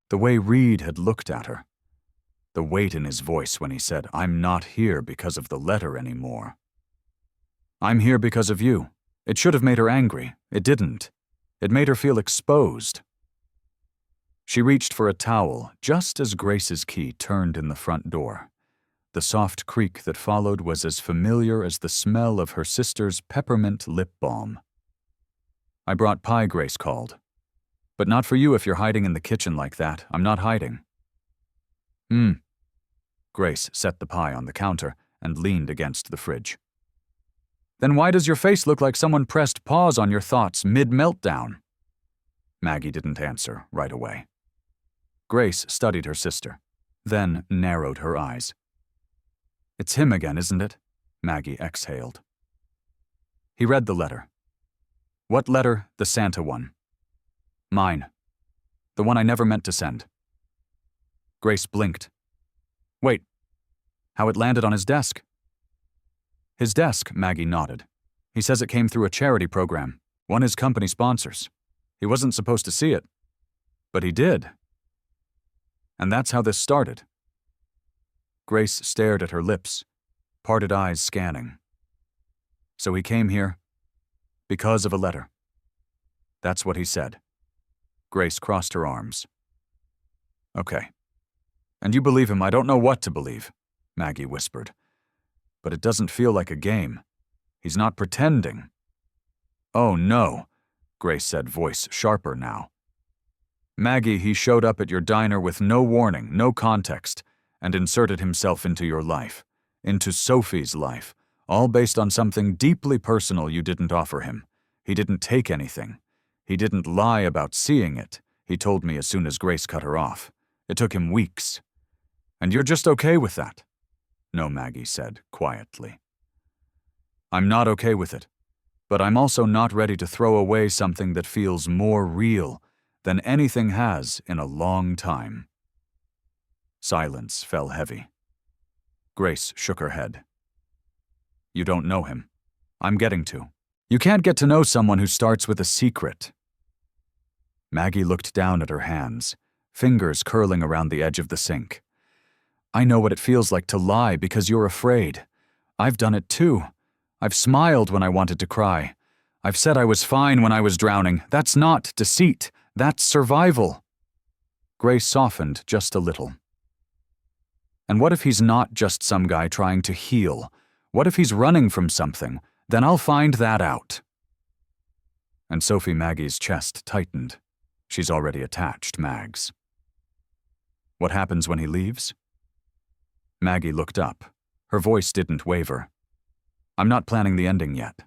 The way Reed had looked at her. The weight in his voice when he said, I'm not here because of the letter anymore. I'm here because of you. It should have made her angry. It didn't. It made her feel exposed. She reached for a towel just as Grace's key turned in the front door. The soft creak that followed was as familiar as the smell of her sister's peppermint lip balm. I brought pie, Grace called. But not for you if you're hiding in the kitchen like that. I'm not hiding. Grace set the pie on the counter and leaned against the fridge. Then why does your face look like someone pressed pause on your thoughts mid-meltdown? Maggie didn't answer right away. Grace studied her sister, then narrowed her eyes. It's him again, isn't it? Maggie exhaled. He read the letter. What letter? The Santa one. Mine. The one I never meant to send. Grace blinked. Wait, how it landed on his desk? His desk, Maggie nodded. He says it came through a charity program, one his company sponsors. He wasn't supposed to see it, but he did. And that's how this started. Grace stared at her lips, parted eyes scanning. So he came here because of a letter. That's what he said. Grace crossed her arms. Okay. And you believe him. I don't know what to believe, Maggie whispered. But it doesn't feel like a game. He's not pretending. Oh, no, Grace said, voice sharper now. Maggie, he showed up at your diner with no warning, no context, and inserted himself into your life, into Sophie's life, all based on something deeply personal you didn't offer him. He didn't take anything. He didn't lie about seeing it. He told me as soon as Grace cut her off. It took him weeks. And you're just okay with that? No, Maggie said, quietly. I'm not okay with it, but I'm also not ready to throw away something that feels more real than anything has in a long time. Silence fell heavy. Grace shook her head. You don't know him. I'm getting to. You can't get to know someone who starts with a secret. Maggie looked down at her hands, fingers curling around the edge of the sink. I know what it feels like to lie because you're afraid. I've done it too. I've smiled when I wanted to cry. I've said I was fine when I was drowning. That's not deceit. That's survival. Grace softened just a little. And what if he's not just some guy trying to heal? What if he's running from something? Then I'll find that out. And Sophie Maggie's chest tightened. She's already attached Mags. What happens when he leaves? Maggie looked up. Her voice didn't waver. I'm not planning the ending yet.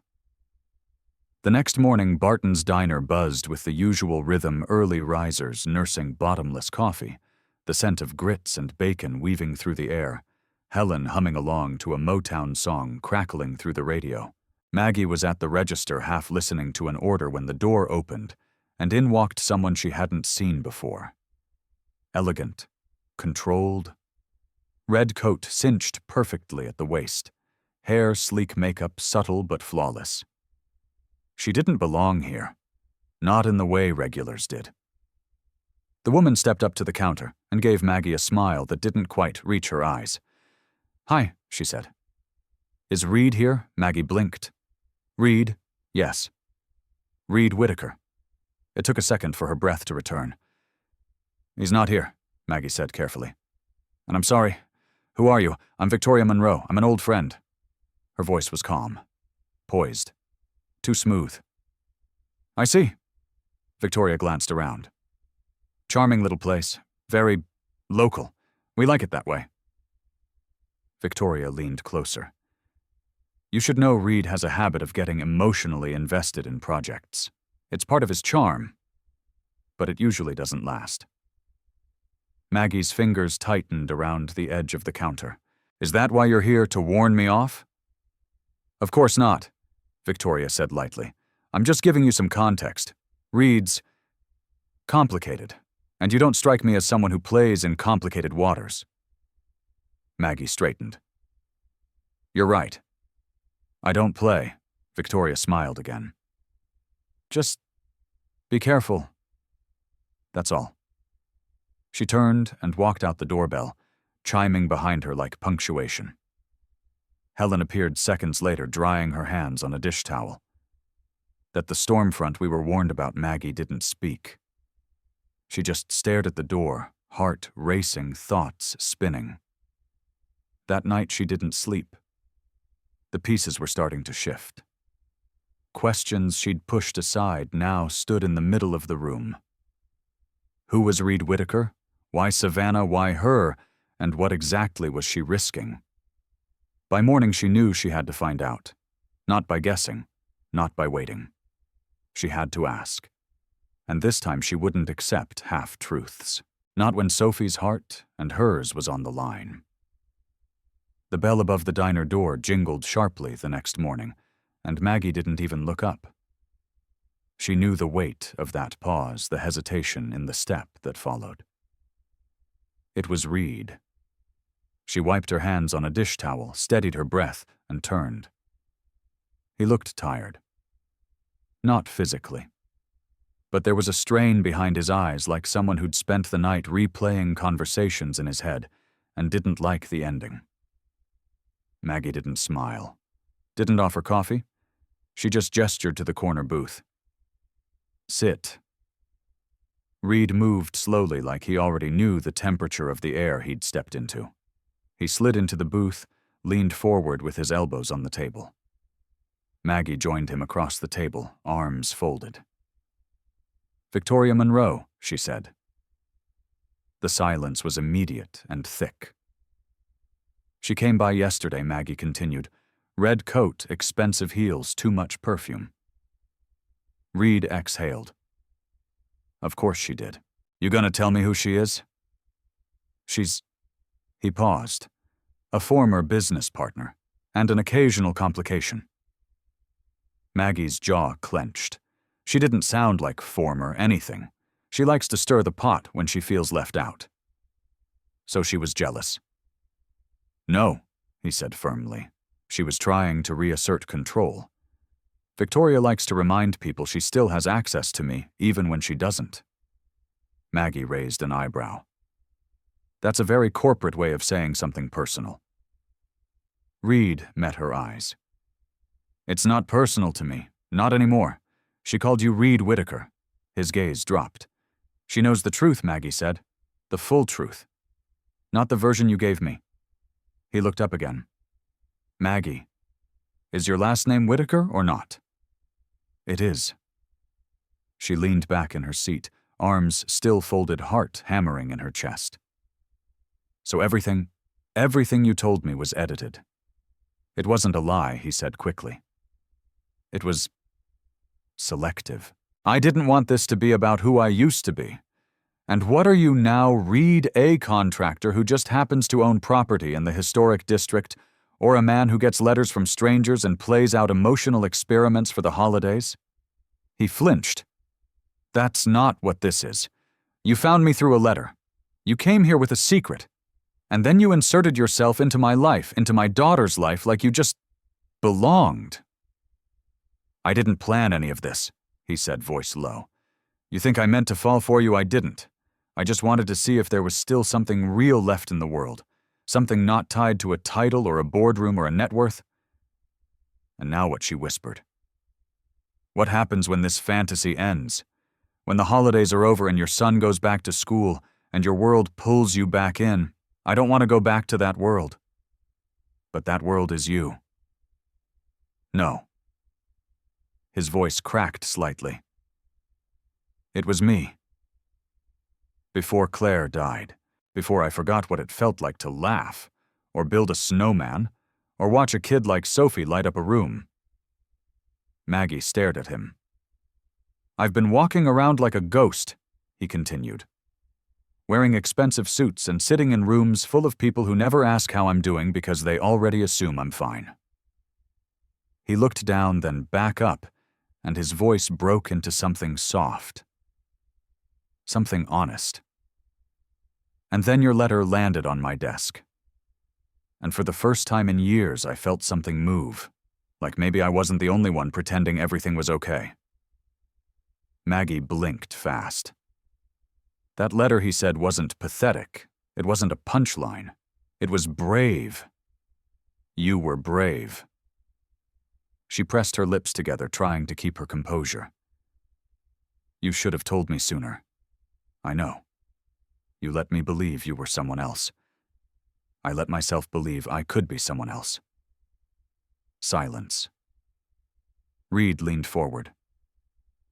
The next morning, Barton's diner buzzed with the usual rhythm early risers nursing bottomless coffee, the scent of grits and bacon weaving through the air, Helen humming along to a Motown song crackling through the radio. Maggie was at the register half listening to an order when the door opened, and in walked someone she hadn't seen before. Elegant, controlled. Red coat cinched perfectly at the waist, hair, sleek makeup, subtle but flawless. She didn't belong here, not in the way regulars did. The woman stepped up to the counter and gave Maggie a smile that didn't quite reach her eyes. Hi, she said. Is Reed here? Maggie blinked. Reed? Yes. Reed Whitaker. It took a second for her breath to return. He's not here, Maggie said carefully. And I'm sorry. Who are you? I'm Victoria Monroe. I'm an old friend. Her voice was calm, poised, too smooth. I see. Victoria glanced around. Charming little place. Very local. We like it that way. Victoria leaned closer. You should know Reed has a habit of getting emotionally invested in projects. It's part of his charm, but it usually doesn't last. Maggie's fingers tightened around the edge of the counter. Is that why you're here, to warn me off? Of course not, Victoria said lightly. I'm just giving you some context. Reed's complicated, and you don't strike me as someone who plays in complicated waters. Maggie straightened. You're right. I don't play, Victoria smiled again. Just be careful. That's all. She turned and walked out the doorbell, chiming behind her like punctuation. Helen appeared seconds later, drying her hands on a dish towel. That the storm front we were warned about, Maggie didn't speak. She just stared at the door, heart racing, thoughts spinning. That night she didn't sleep. The pieces were starting to shift. Questions she'd pushed aside now stood in the middle of the room. Who was Reed Whittaker? Why Savannah? Why her? And what exactly was she risking? By morning she knew she had to find out. Not by guessing, not by waiting. She had to ask. And this time she wouldn't accept half-truths. Not when Sophie's heart and hers was on the line. The bell above the diner door jingled sharply the next morning, and Maggie didn't even look up. She knew the weight of that pause, the hesitation in the step that followed. It was Reed. She wiped her hands on a dish towel, steadied her breath, and turned. He looked tired. Not physically. But there was a strain behind his eyes, like someone who'd spent the night replaying conversations in his head and didn't like the ending. Maggie didn't smile. Didn't offer coffee. She just gestured to the corner booth. Sit. Reed moved slowly, like he already knew the temperature of the air he'd stepped into. He slid into the booth, leaned forward with his elbows on the table. Maggie joined him across the table, arms folded. "Victoria Monroe," she said. The silence was immediate and thick. "She came by yesterday," Maggie continued. "Red coat, expensive heels, too much perfume." Reed exhaled. "Of course she did. You gonna tell me who she is?" "She's—" He paused. "A former business partner, and an occasional complication." Maggie's jaw clenched. She didn't sound like former anything. She likes to stir the pot when she feels left out. So she was jealous. "No," he said firmly. She was trying to reassert control. "Victoria likes to remind people she still has access to me, even when she doesn't." Maggie raised an eyebrow. "That's a very corporate way of saying something personal." Reed met her eyes. "It's not personal to me, not anymore. She called you Reed Whittaker." His gaze dropped. "She knows the truth," Maggie said. "The full truth. Not the version you gave me." He looked up again. "Maggie, is your last name Whittaker or not?" "It is." She leaned back in her seat, arms still folded, heart hammering in her chest. "So everything you told me was edited." "It wasn't a lie," he said quickly. "It was selective. I didn't want this to be about who I used to be. And what are you now, Reed, a contractor who just happens to own property in the historic district, or a man who gets letters from strangers and plays out emotional experiments for the holidays?" He flinched. "That's not what this is. You found me through a letter. You came here with a secret. And then you inserted yourself into my life, into my daughter's life, like you just belonged." "I didn't plan any of this," he said, voice low. "You think I meant to fall for you? I didn't. I just wanted to see if there was still something real left in the world, something not tied to a title or a boardroom or a net worth." And now what she whispered. "What happens when this fantasy ends? When the holidays are over and your son goes back to school and your world pulls you back in? I don't want to go back to that world. But that world is you." "No." His voice cracked slightly. "It was me. Before Claire died, before I forgot what it felt like to laugh, or build a snowman, or watch a kid like Sophie light up a room." Maggie stared at him. "I've been walking around like a ghost," he continued. "Wearing expensive suits and sitting in rooms full of people who never ask how I'm doing because they already assume I'm fine." He looked down, then back up, and his voice broke into something soft. Something honest. "And then your letter landed on my desk. And for the first time in years, I felt something move, like maybe I wasn't the only one pretending everything was okay." Maggie blinked fast. "That letter," he said, "wasn't pathetic. It wasn't a punchline. It was brave. You were brave." She pressed her lips together, trying to keep her composure. "You should have told me sooner. I know. You let me believe you were someone else. I let myself believe I could be someone else." Silence. Reed leaned forward.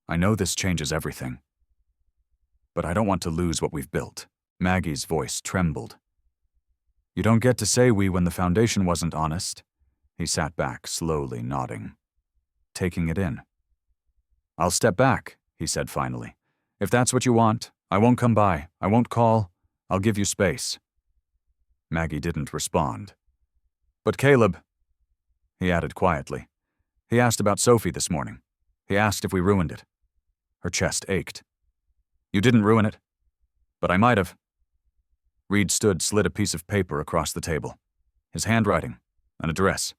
I know this changes everything, but I don't want to lose what we've built. Maggie's voice trembled. You don't get to say we when the foundation wasn't honest. He sat back, slowly nodding, taking it in. I'll step back, he said finally. If that's what you want, I won't come by, I won't call, I'll give you space. Maggie didn't respond. But Caleb, he added quietly. He asked about Sophie this morning. He asked if we ruined it. Her chest ached. You didn't ruin it. But I might have. Reed slid a piece of paper across the table. His handwriting, an address.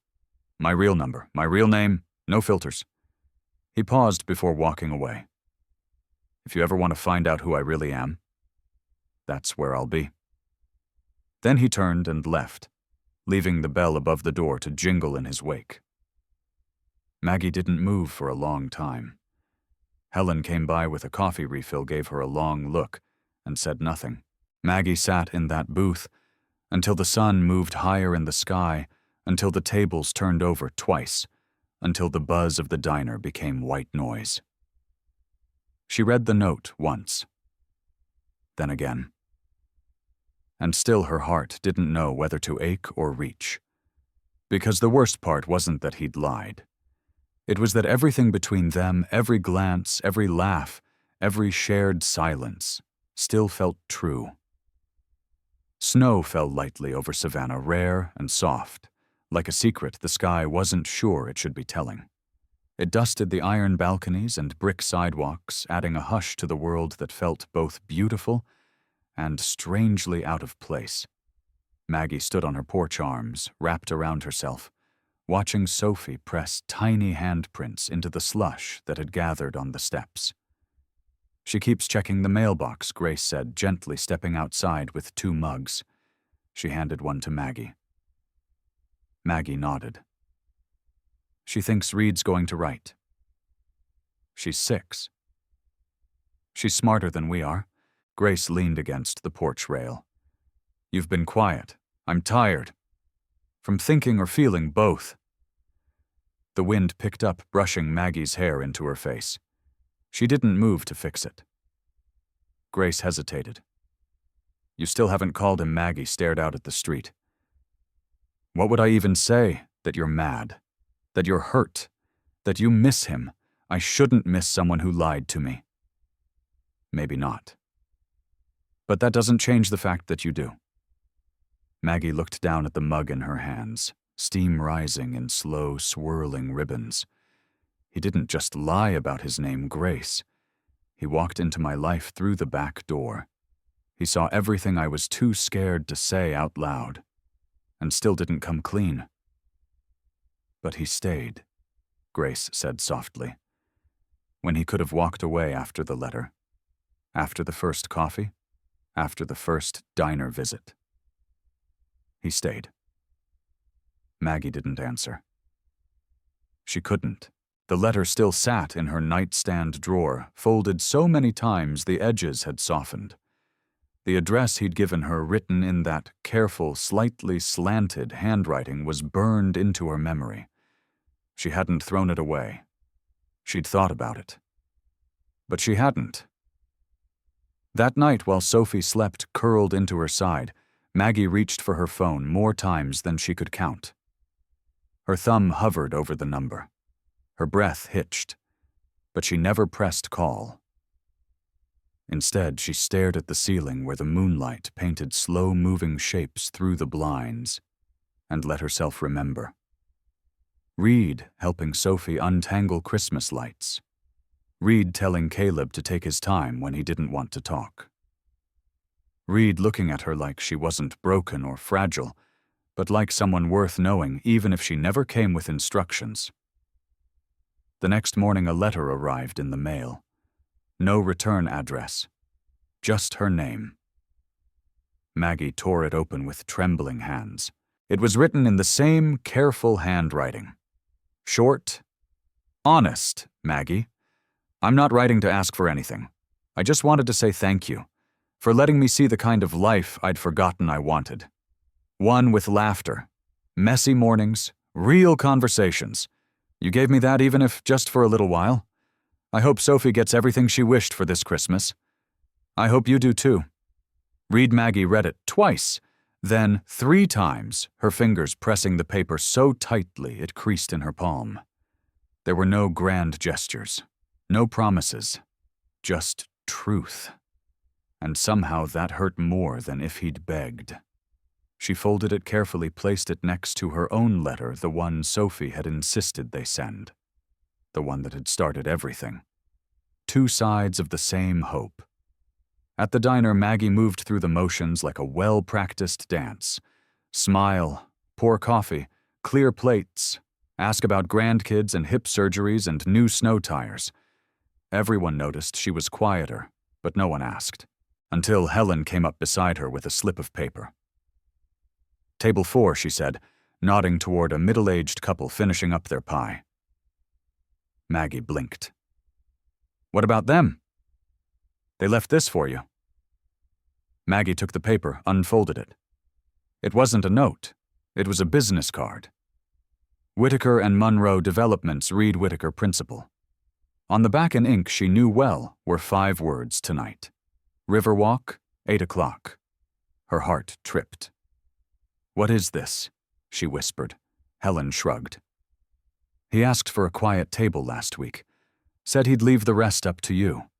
My real number, my real name, no filters. He paused before walking away. If you ever want to find out who I really am, that's where I'll be. Then he turned and left, leaving the bell above the door to jingle in his wake. Maggie didn't move for a long time. Helen came by with a coffee refill, gave her a long look, and said nothing. Maggie sat in that booth until the sun moved higher in the sky, until the tables turned over twice, until the buzz of the diner became white noise. She read the note once, then again. And still her heart didn't know whether to ache or reach. Because the worst part wasn't that he'd lied. It was that everything between them, every glance, every laugh, every shared silence, still felt true. Snow fell lightly over Savannah, rare and soft, like a secret the sky wasn't sure it should be telling. It dusted the iron balconies and brick sidewalks, adding a hush to the world that felt both beautiful and strangely out of place. Maggie stood on her porch arms, wrapped around herself, watching Sophie press tiny handprints into the slush that had gathered on the steps. She keeps checking the mailbox, Grace said, gently stepping outside with 2 mugs. She handed one to Maggie. Maggie nodded. She thinks Reed's going to write. She's 6. She's smarter than we are. Grace leaned against the porch rail. You've been quiet. I'm tired. From thinking or feeling both. The wind picked up, brushing Maggie's hair into her face. She didn't move to fix it. Grace hesitated. You still haven't called him. Maggie stared out at the street. What would I even say? That you're mad. That you're hurt. That you miss him. I shouldn't miss someone who lied to me. Maybe not. But that doesn't change the fact that you do. Maggie looked down at the mug in her hands, steam rising in slow, swirling ribbons. He didn't just lie about his name, Grace. He walked into my life through the back door. He saw everything I was too scared to say out loud, and still didn't come clean. But he stayed, Grace said softly, when he could have walked away after the letter, after the first coffee, after the first diner visit. He stayed. Maggie didn't answer. She couldn't. The letter still sat in her nightstand drawer, folded so many times the edges had softened. The address he'd given her, written in that careful, slightly slanted handwriting, was burned into her memory. She hadn't thrown it away. She'd thought about it. But she hadn't. That night, while Sophie slept curled into her side, Maggie reached for her phone more times than she could count. Her thumb hovered over the number. Her breath hitched, but she never pressed call. Instead, she stared at the ceiling where the moonlight painted slow-moving shapes through the blinds, and let herself remember. Reed helping Sophie untangle Christmas lights. Reed telling Caleb to take his time when he didn't want to talk. Reed looking at her like she wasn't broken or fragile, but like someone worth knowing even if she never came with instructions. The next morning a letter arrived in the mail. No return address. Just her name. Maggie tore it open with trembling hands. It was written in the same careful handwriting. Short. Honest, Maggie. I'm not writing to ask for anything. I just wanted to say thank you for letting me see the kind of life I'd forgotten I wanted. One with laughter, messy mornings, real conversations, You gave me that even if just for a little while. I hope Sophie gets everything she wished for this Christmas. I hope you do too." Maggie read it twice, then 3 times, her fingers pressing the paper so tightly it creased in her palm. There were no grand gestures, no promises, just truth. And somehow that hurt more than if he'd begged. She folded it carefully, placed it next to her own letter, the one Sophie had insisted they send. The one that had started everything. 2 sides of the same hope. At the diner, Maggie moved through the motions like a well-practiced dance. Smile, pour coffee, clear plates, ask about grandkids and hip surgeries and new snow tires. Everyone noticed she was quieter, but no one asked, until Helen came up beside her with a slip of paper. "Table 4, she said, nodding toward a middle-aged couple finishing up their pie. Maggie blinked. "What about them?" "They left this for you." Maggie took the paper, unfolded it. It wasn't a note. It was a business card. Whitaker and Munro Developments, Reed Whitaker Principal. On the back in ink she knew well were 5 words tonight. Riverwalk, 8 o'clock. Her heart tripped. "What is this?" she whispered. Helen shrugged. "He asked for a quiet table last week. Said he'd leave the rest up to you."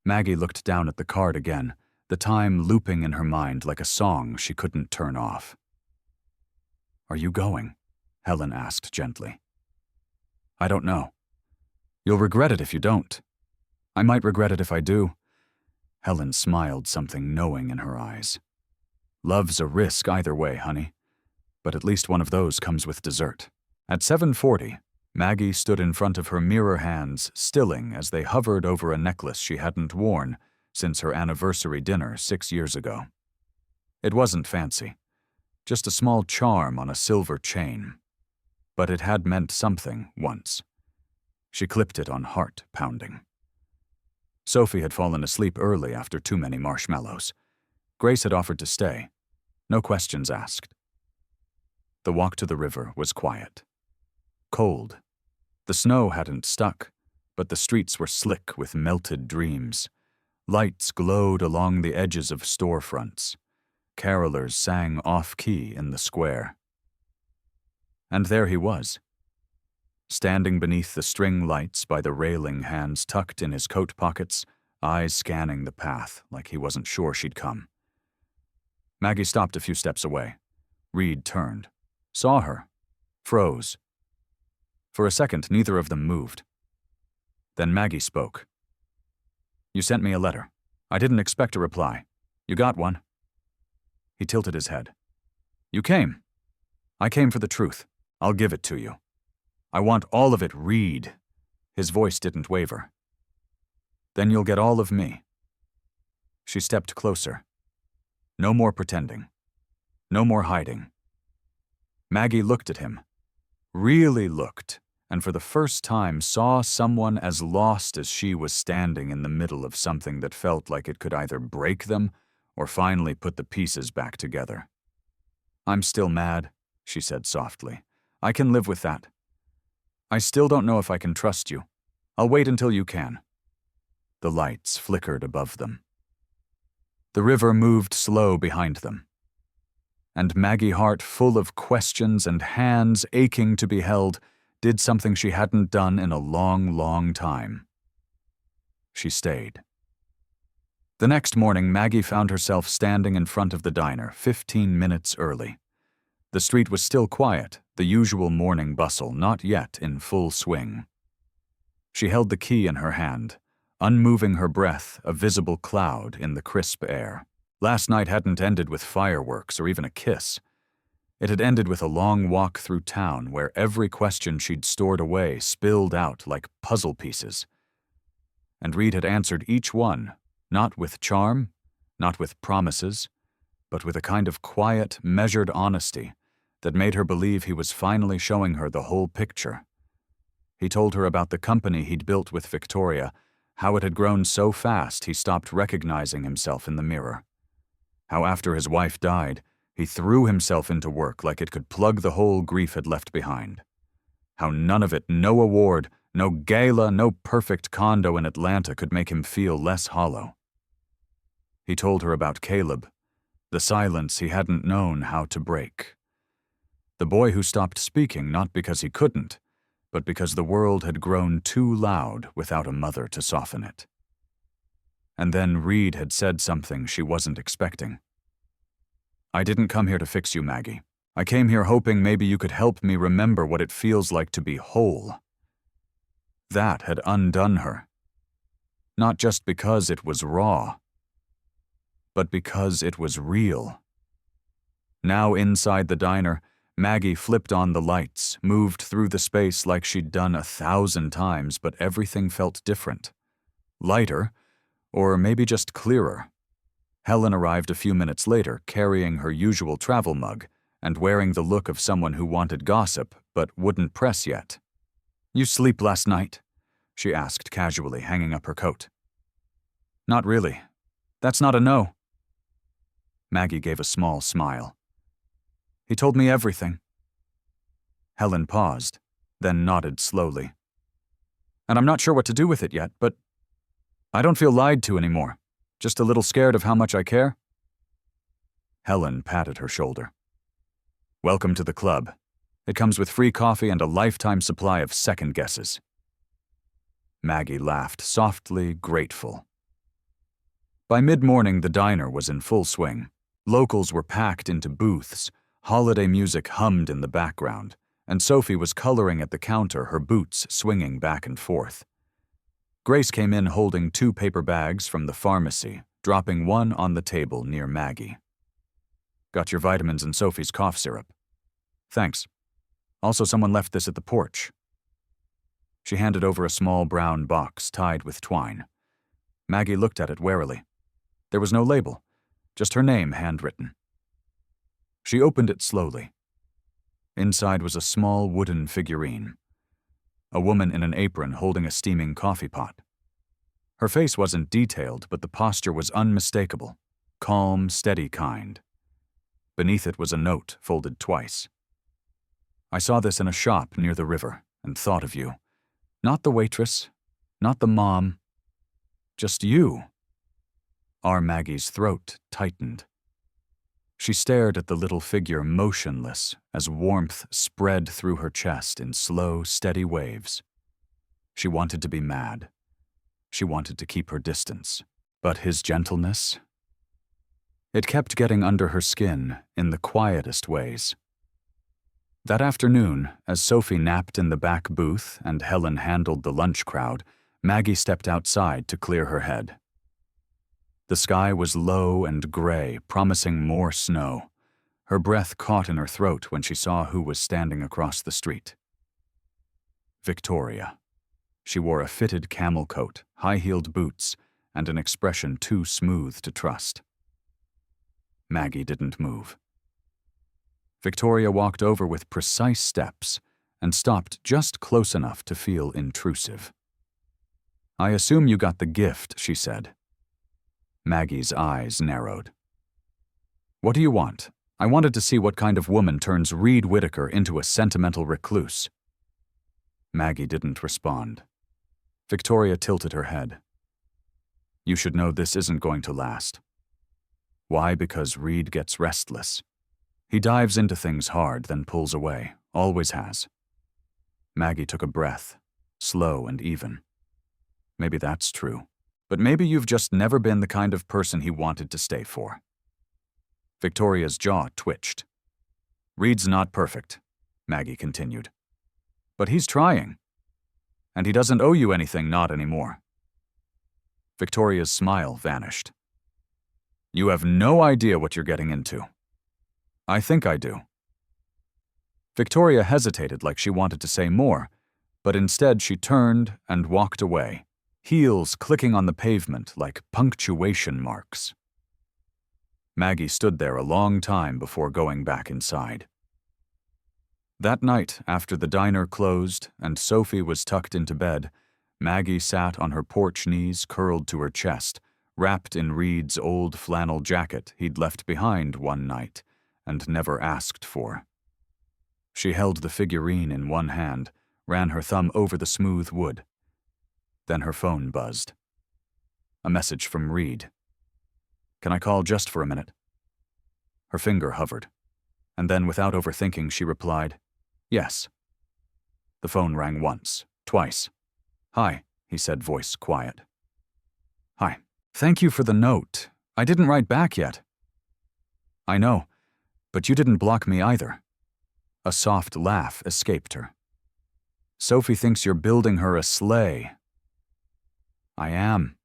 Maggie looked down at the card again, the time looping in her mind like a song she couldn't turn off. "Are you going?" Helen asked gently. "I don't know. You'll regret it if you don't. I might regret it if I do." Helen smiled, something knowing in her eyes. "Love's a risk either way, honey. But at least one of those comes with dessert." At 7:40, Maggie stood in front of her mirror, hands stilling as they hovered over a necklace she hadn't worn since her anniversary dinner 6 years ago. It wasn't fancy, just a small charm on a silver chain. But it had meant something once. She clipped it on heart pounding. Sophie had fallen asleep early after too many marshmallows. Grace had offered to stay. No questions asked. The walk to the river was quiet. Cold. The snow hadn't stuck, but the streets were slick with melted dreams. Lights glowed along the edges of storefronts. Carolers sang off-key in the square. And there he was, standing beneath the string lights by the railing, hands tucked in his coat pockets, eyes scanning the path like he wasn't sure she'd come. Maggie stopped a few steps away. Reed turned, saw her, froze. For a second, neither of them moved. Then Maggie spoke. "You sent me a letter. I didn't expect a reply. You got one." He tilted his head. "You came. I came for the truth. I'll give it to you. I want all of it, Reed." His voice didn't waver. "Then you'll get all of me." She stepped closer. No more pretending. No more hiding. Maggie looked at him. Really looked, and for the first time saw someone as lost as she was, standing in the middle of something that felt like it could either break them or finally put the pieces back together. "I'm still mad," she said softly. "I can live with that. I still don't know if I can trust you. I'll wait until you can." The lights flickered above them. The river moved slow behind them. And Maggie, heart full of questions and hands aching to be held, did something she hadn't done in a long, long time. She stayed. The next morning, Maggie found herself standing in front of the diner, 15 minutes early. The street was still quiet, the usual morning bustle not yet in full swing. She held the key in her hand, unmoving, her breath a visible cloud in the crisp air. Last night hadn't ended with fireworks or even a kiss. It had ended with a long walk through town where every question she'd stored away spilled out like puzzle pieces. And Reed had answered each one, not with charm, not with promises, but with a kind of quiet, measured honesty that made her believe he was finally showing her the whole picture. He told her about the company he'd built with Victoria, how it had grown so fast he stopped recognizing himself in the mirror. How after his wife died, he threw himself into work like it could plug the hole grief had left behind. How none of it, no award, no gala, no perfect condo in Atlanta could make him feel less hollow. He told her about Caleb, the silence he hadn't known how to break. The boy who stopped speaking not because he couldn't, but because the world had grown too loud without a mother to soften it. And then Reed had said something she wasn't expecting. "I didn't come here to fix you, Maggie. I came here hoping maybe you could help me remember what it feels like to be whole." That had undone her. Not just because it was raw, but because it was real. Now inside the diner, Maggie flipped on the lights, moved through the space like she'd done 1,000 times, but everything felt different. Lighter, or maybe just clearer. Helen arrived a few minutes later, carrying her usual travel mug and wearing the look of someone who wanted gossip but wouldn't press yet. "You sleep last night?" she asked casually, hanging up her coat. "Not really. That's not a no." Maggie gave a small smile. "He told me everything." Helen paused, then nodded slowly. "And I'm not sure what to do with it yet, but I don't feel lied to anymore. Just a little scared of how much I care." Helen patted her shoulder. "Welcome to the club. It comes with free coffee and a lifetime supply of second guesses." Maggie laughed, softly grateful. By mid-morning, the diner was in full swing. Locals were packed into booths, holiday music hummed in the background, and Sophie was coloring at the counter, her boots swinging back and forth. Grace came in holding 2 paper bags from the pharmacy, dropping one on the table near Maggie. "Got your vitamins and Sophie's cough syrup." "Thanks. Also, someone left this at the porch." She handed over a small brown box tied with twine. Maggie looked at it warily. There was no label, just her name handwritten. She opened it slowly. Inside was a small wooden figurine. A woman in an apron holding a steaming coffee pot. Her face wasn't detailed, but the posture was unmistakable. Calm, steady kind. Beneath it was a note folded twice. "I saw this in a shop near the river and thought of you. Not the waitress, not the mom, just you." Our Maggie's throat tightened. She stared at the little figure motionless as warmth spread through her chest in slow, steady waves. She wanted to be mad. She wanted to keep her distance. But his gentleness? It kept getting under her skin in the quietest ways. That afternoon, as Sophie napped in the back booth and Helen handled the lunch crowd, Maggie stepped outside to clear her head. The sky was low and gray, promising more snow. Her breath caught in her throat when she saw who was standing across the street. Victoria. She wore a fitted camel coat, high-heeled boots, and an expression too smooth to trust. Maggie didn't move. Victoria walked over with precise steps and stopped just close enough to feel intrusive. "I assume you got the gift," she said. Maggie's eyes narrowed. "What do you want? I wanted to see what kind of woman turns Reed Whitaker into a sentimental recluse." Maggie didn't respond. Victoria tilted her head. "You should know this isn't going to last." "Why? Because Reed gets restless. He dives into things hard, then pulls away. Always has." Maggie took a breath, slow and even. "Maybe that's true. But maybe you've just never been the kind of person he wanted to stay for." Victoria's jaw twitched. "Reed's not perfect," Maggie continued. "But he's trying. And he doesn't owe you anything, not anymore." Victoria's smile vanished. "You have no idea what you're getting into." "I think I do." Victoria hesitated like she wanted to say more, but instead she turned and walked away, heels clicking on the pavement like punctuation marks. Maggie stood there a long time before going back inside. That night, after the diner closed and Sophie was tucked into bed, Maggie sat on her porch knees curled to her chest, wrapped in Reed's old flannel jacket he'd left behind one night and never asked for. She held the figurine in one hand, ran her thumb over the smooth wood. Then her phone buzzed. A message from Reed. "Can I call just for a minute?" Her finger hovered, and then without overthinking she replied, "Yes." The phone rang once, twice. "Hi," he said, voice quiet. "Hi. Thank you for the note. I didn't write back yet." "I know, but you didn't block me either." A soft laugh escaped her. "Sophie thinks you're building her a sleigh." "I am."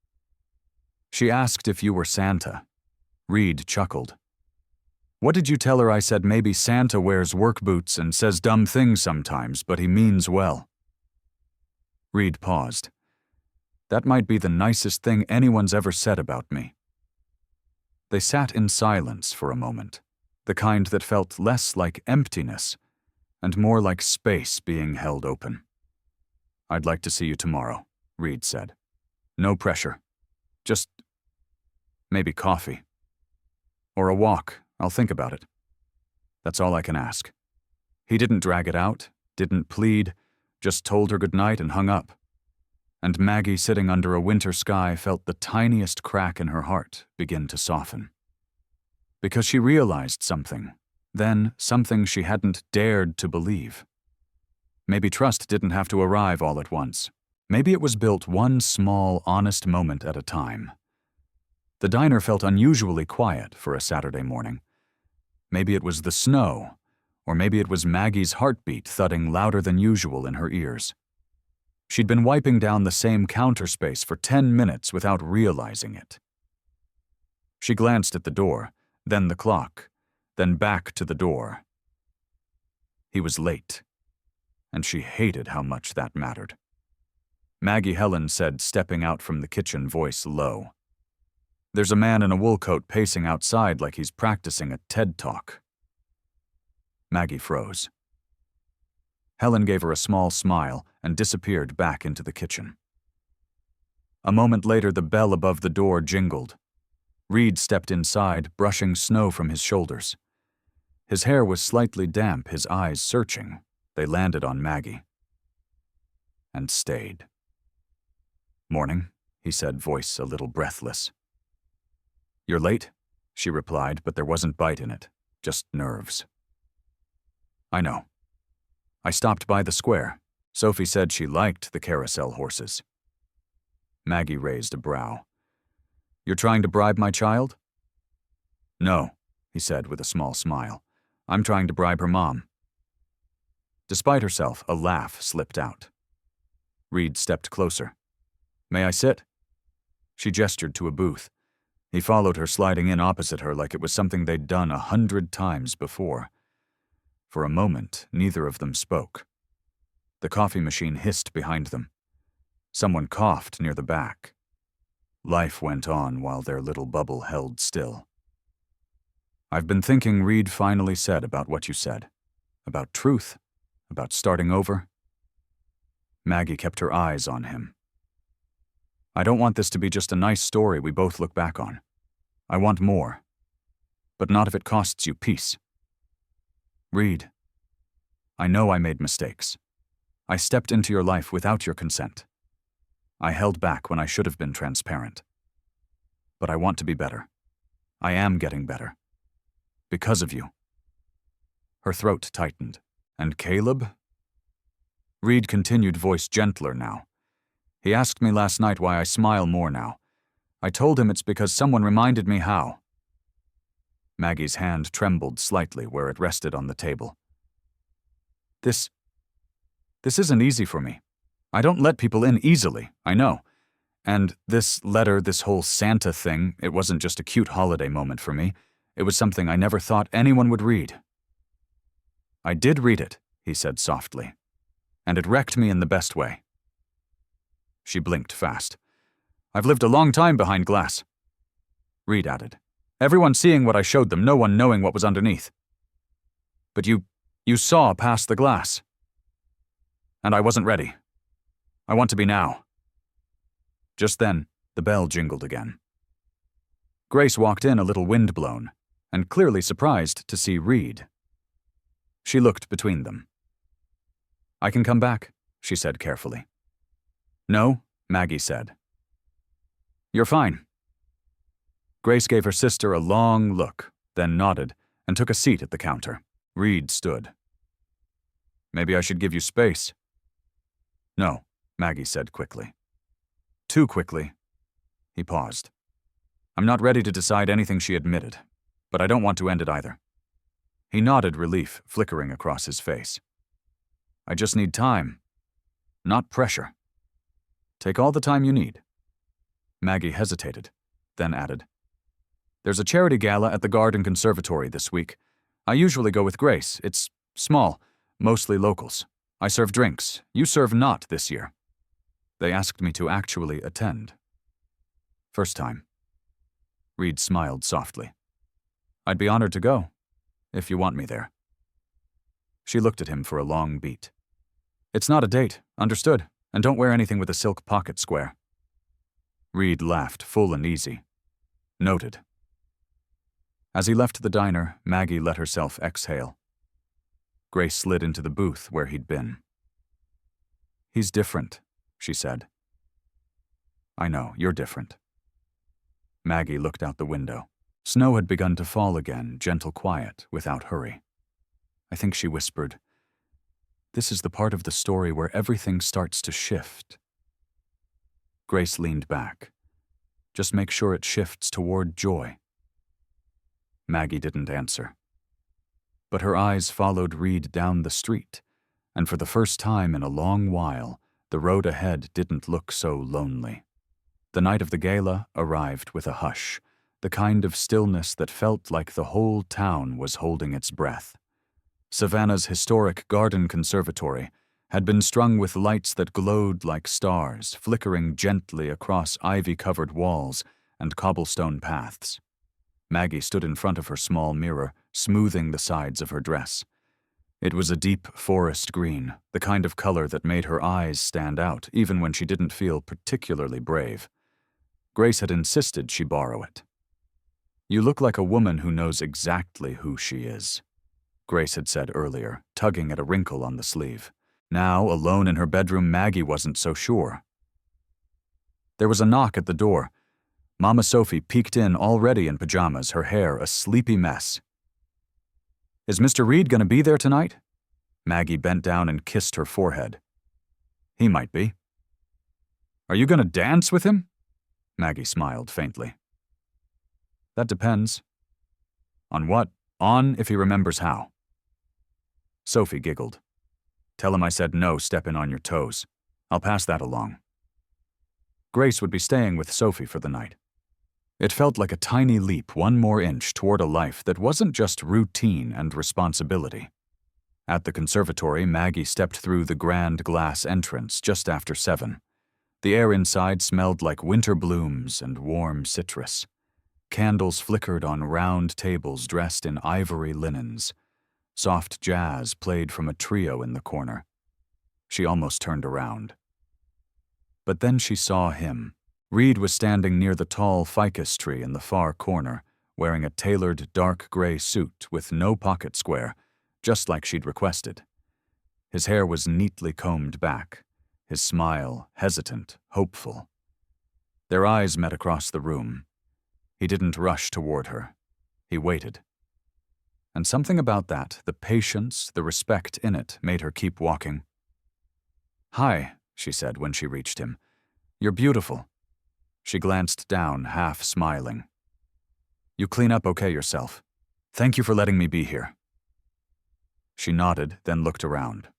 She asked if you were Santa. Reed chuckled. "What did you tell her I said maybe Santa wears work boots and says dumb things sometimes, but he means well?" Reed paused. "That might be the nicest thing anyone's ever said about me." They sat in silence for a moment, the kind that felt less like emptiness and more like space being held open. "I'd like to see you tomorrow," Reed said. "No pressure. Just maybe coffee. Or a walk. I'll think about it. That's all I can ask." He didn't drag it out, didn't plead, just told her goodnight and hung up. And Maggie, sitting under a winter sky, felt the tiniest crack in her heart begin to soften. Because she realized something, then something she hadn't dared to believe. Maybe trust didn't have to arrive all at once. Maybe it was built one small, honest moment at a time. The diner felt unusually quiet for a Saturday morning. Maybe it was the snow, or maybe it was Maggie's heartbeat thudding louder than usual in her ears. She'd been wiping down the same counter space for 10 minutes without realizing it. She glanced at the door, then the clock, then back to the door. He was late, and she hated how much that mattered. Maggie Helen said, stepping out from the kitchen, voice low, "There's a man in a wool coat pacing outside like he's practicing a TED Talk." Maggie froze. Helen gave her a small smile and disappeared back into the kitchen. A moment later, the bell above the door jingled. Reed stepped inside, brushing snow from his shoulders. His hair was slightly damp, his eyes searching. They landed on Maggie. And stayed. "Morning," he said, voice a little breathless. "You're late," she replied, but there wasn't bite in it, just nerves. "I know. I stopped by the square. Sophie said she liked the carousel horses." Maggie raised a brow. "You're trying to bribe my child?" "No," he said with a small smile. "I'm trying to bribe her mom." Despite herself, a laugh slipped out. Reed stepped closer. "May I sit?" She gestured to a booth. He followed her, sliding in opposite her like it was something they'd done 100 times before. For a moment, neither of them spoke. The coffee machine hissed behind them. Someone coughed near the back. Life went on while their little bubble held still. "I've been thinking," Reed finally said, "about what you said. About truth. About starting over." Maggie kept her eyes on him. "I don't want this to be just a nice story we both look back on. I want more. But not if it costs you peace." "Reed, I know I made mistakes. I stepped into your life without your consent. I held back when I should have been transparent. But I want to be better. I am getting better. Because of you." Her throat tightened. "And Caleb?" Reed continued, voice gentler now. "He asked me last night why I smile more now. I told him it's because someone reminded me how." Maggie's hand trembled slightly where it rested on the table. This isn't easy for me. I don't let people in easily, I know. And this letter, this whole Santa thing, it wasn't just a cute holiday moment for me. It was something I never thought anyone would read." "I did read it," he said softly. "And it wrecked me in the best way." She blinked fast. "I've lived a long time behind glass." Reed added, "Everyone seeing what I showed them, no one knowing what was underneath." "But you saw past the glass." "And I wasn't ready. I want to be now." Just then, the bell jingled again. Grace walked in a little windblown, and clearly surprised to see Reed. She looked between them. "I can come back," she said carefully. No, Maggie said. You're fine. Grace gave her sister a long look, then nodded and took a seat at the counter. Reed stood. Maybe I should give you space. No, Maggie said quickly. Too quickly. He paused. I'm not ready to decide anything, she admitted, but I don't want to end it either. He nodded, relief flickering across his face. I just need time, not pressure. Take all the time you need. Maggie hesitated, then added, There's a charity gala at the Garden Conservatory this week. I usually go with Grace. It's small, mostly locals. I serve drinks. You serve not this year. They asked me to actually attend. First time. Reed smiled softly. I'd be honored to go, if you want me there. She looked at him for a long beat. It's not a date, understood, and don't wear anything with a silk pocket square. Reed laughed, full and easy. Noted. As he left the diner, Maggie let herself exhale. Grace slid into the booth where he'd been. He's different, she said. I know, you're different. Maggie looked out the window. Snow had begun to fall again, gentle quiet, without hurry. I think she whispered, This is the part of the story where everything starts to shift. Grace leaned back. Just make sure it shifts toward joy. Maggie didn't answer. But her eyes followed Reed down the street, and for the first time in a long while, the road ahead didn't look so lonely. The night of the gala arrived with a hush, the kind of stillness that felt like the whole town was holding its breath. Savannah's historic garden conservatory had been strung with lights that glowed like stars, flickering gently across ivy-covered walls and cobblestone paths. Maggie stood in front of her small mirror, smoothing the sides of her dress. It was a deep forest green, the kind of color that made her eyes stand out, even when she didn't feel particularly brave. Grace had insisted she borrow it. You look like a woman who knows exactly who she is, Grace had said earlier, tugging at a wrinkle on the sleeve. Now, alone in her bedroom, Maggie wasn't so sure. There was a knock at the door. Mama Sophie peeked in already in pajamas, her hair a sleepy mess. Is Mr. Reed going to be there tonight? Maggie bent down and kissed her forehead. He might be. Are you going to dance with him? Maggie smiled faintly. That depends. On what? On if he remembers how. Sophie giggled. Tell him I said no stepping on your toes. I'll pass that along. Grace would be staying with Sophie for the night. It felt like a tiny leap, one more inch toward a life that wasn't just routine and responsibility. At the conservatory, Maggie stepped through the grand glass entrance just after 7. The air inside smelled like winter blooms and warm citrus. Candles flickered on round tables dressed in ivory linens. Soft jazz played from a trio in the corner. She almost turned around. But then she saw him. Reed was standing near the tall ficus tree in the far corner, wearing a tailored dark gray suit with no pocket square, just like she'd requested. His hair was neatly combed back, his smile hesitant, hopeful. Their eyes met across the room. He didn't rush toward her. He waited. And something about that, the patience, the respect in it, made her keep walking. Hi, she said when she reached him. You're beautiful. She glanced down, half smiling. You clean up okay yourself. Thank you for letting me be here. She nodded, then looked around.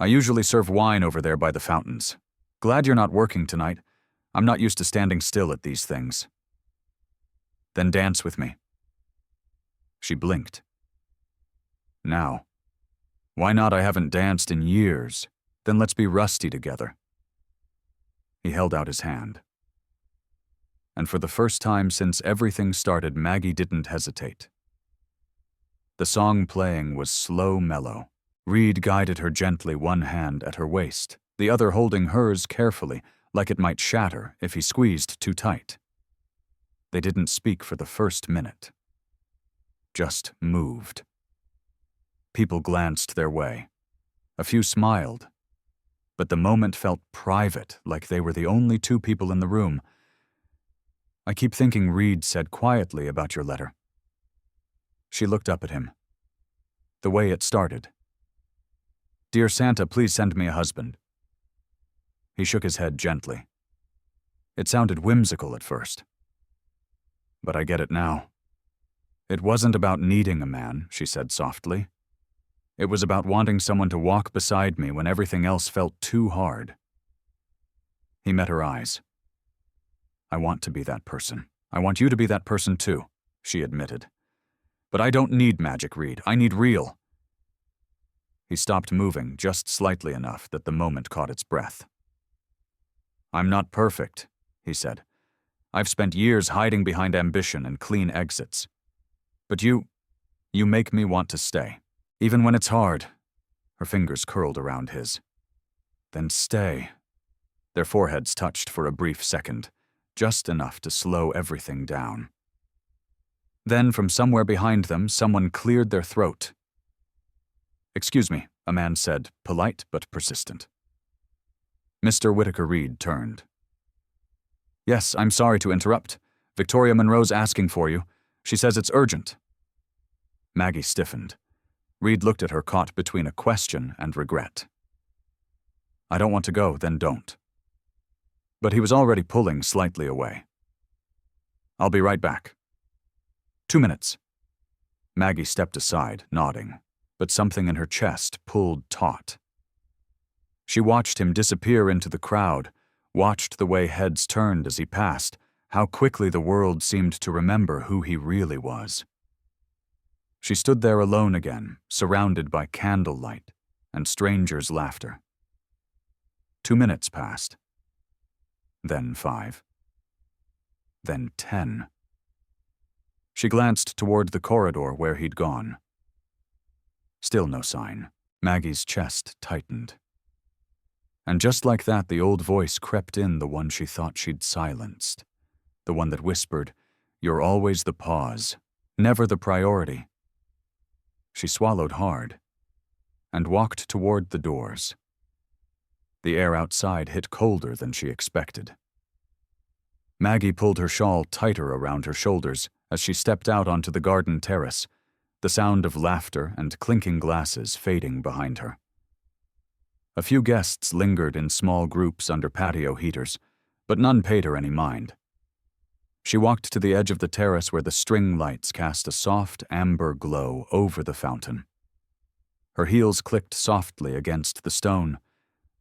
I usually serve wine over there by the fountains. Glad you're not working tonight. I'm not used to standing still at these things. Then dance with me. She blinked. Now. Why not? I haven't danced in years. Then let's be rusty together. He held out his hand. And for the first time since everything started, Maggie didn't hesitate. The song playing was slow mellow. Reed guided her gently, one hand at her waist, the other holding hers carefully, like it might shatter if he squeezed too tight. They didn't speak for the first minute. Just moved. People glanced their way. A few smiled, but the moment felt private, like they were the only two people in the room. "I keep thinking Reed said quietly about your letter." She looked up at him. The way it started. "Dear Santa, please send me a husband." He shook his head gently. It sounded whimsical at first. "But I get it now. It wasn't about needing a man," she said softly. "It was about wanting someone to walk beside me when everything else felt too hard." He met her eyes. "I want to be that person. I want you to be that person too," she admitted. "But I don't need magic, Reed. I need real." He stopped moving just slightly enough that the moment caught its breath. "I'm not perfect," he said. "I've spent years hiding behind ambition and clean exits. But you make me want to stay. Even when it's hard." Her fingers curled around his. "Then stay." Their foreheads touched for a brief second, just enough to slow everything down. Then, from somewhere behind them, someone cleared their throat. "Excuse me," a man said, polite but persistent. Mr. Whitaker Reed turned. "Yes, I'm sorry to interrupt. Victoria Monroe's asking for you. She says it's urgent." Maggie stiffened. Reed looked at her, caught between a question and regret. "I don't want to go, then don't." But he was already pulling slightly away. "I'll be right back." 2 minutes. Maggie stepped aside, nodding, but something in her chest pulled taut. She watched him disappear into the crowd, watched the way heads turned as he passed, how quickly the world seemed to remember who he really was. She stood there alone again, surrounded by candlelight and strangers' laughter. 2 minutes passed. Then 5. Then 10. She glanced toward the corridor where he'd gone. Still no sign. Maggie's chest tightened. And just like that, the old voice crept in, the one she thought she'd silenced. The one that whispered, "You're always the pause, never the priority." She swallowed hard and walked toward the doors. The air outside hit colder than she expected. Maggie pulled her shawl tighter around her shoulders as she stepped out onto the garden terrace, the sound of laughter and clinking glasses fading behind her. A few guests lingered in small groups under patio heaters, but none paid her any mind. She walked to the edge of the terrace where the string lights cast a soft amber glow over the fountain. Her heels clicked softly against the stone,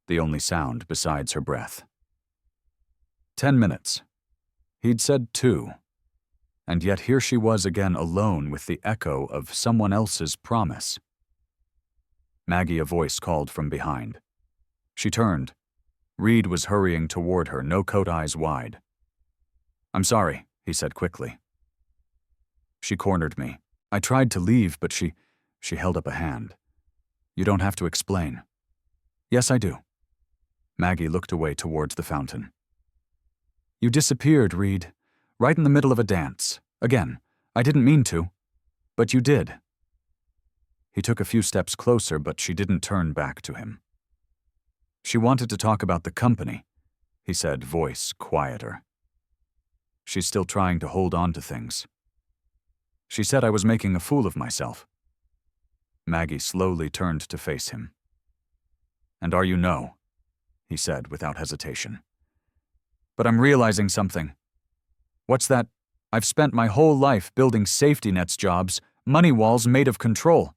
the only sound besides her breath. 10 minutes. He'd said 2. And yet here she was again alone with the echo of someone else's promise. "Maggie," a voice called from behind. She turned. Reed was hurrying toward her, no coat eyes wide. "I'm sorry," he said quickly. "She cornered me. I tried to leave, but she held up a hand. You don't have to explain." "Yes, I do." Maggie looked away towards the fountain. "You disappeared, Reed, right in the middle of a dance. Again, I didn't mean to, but you did." He took a few steps closer, but she didn't turn back to him. "She wanted to talk about the company," he said, voice quieter. "She's still trying to hold on to things. She said I was making a fool of myself." Maggie slowly turned to face him. "And are you no?" he said without hesitation. "But I'm realizing something." "What's that?" "I've spent my whole life building safety nets jobs, money walls made of control.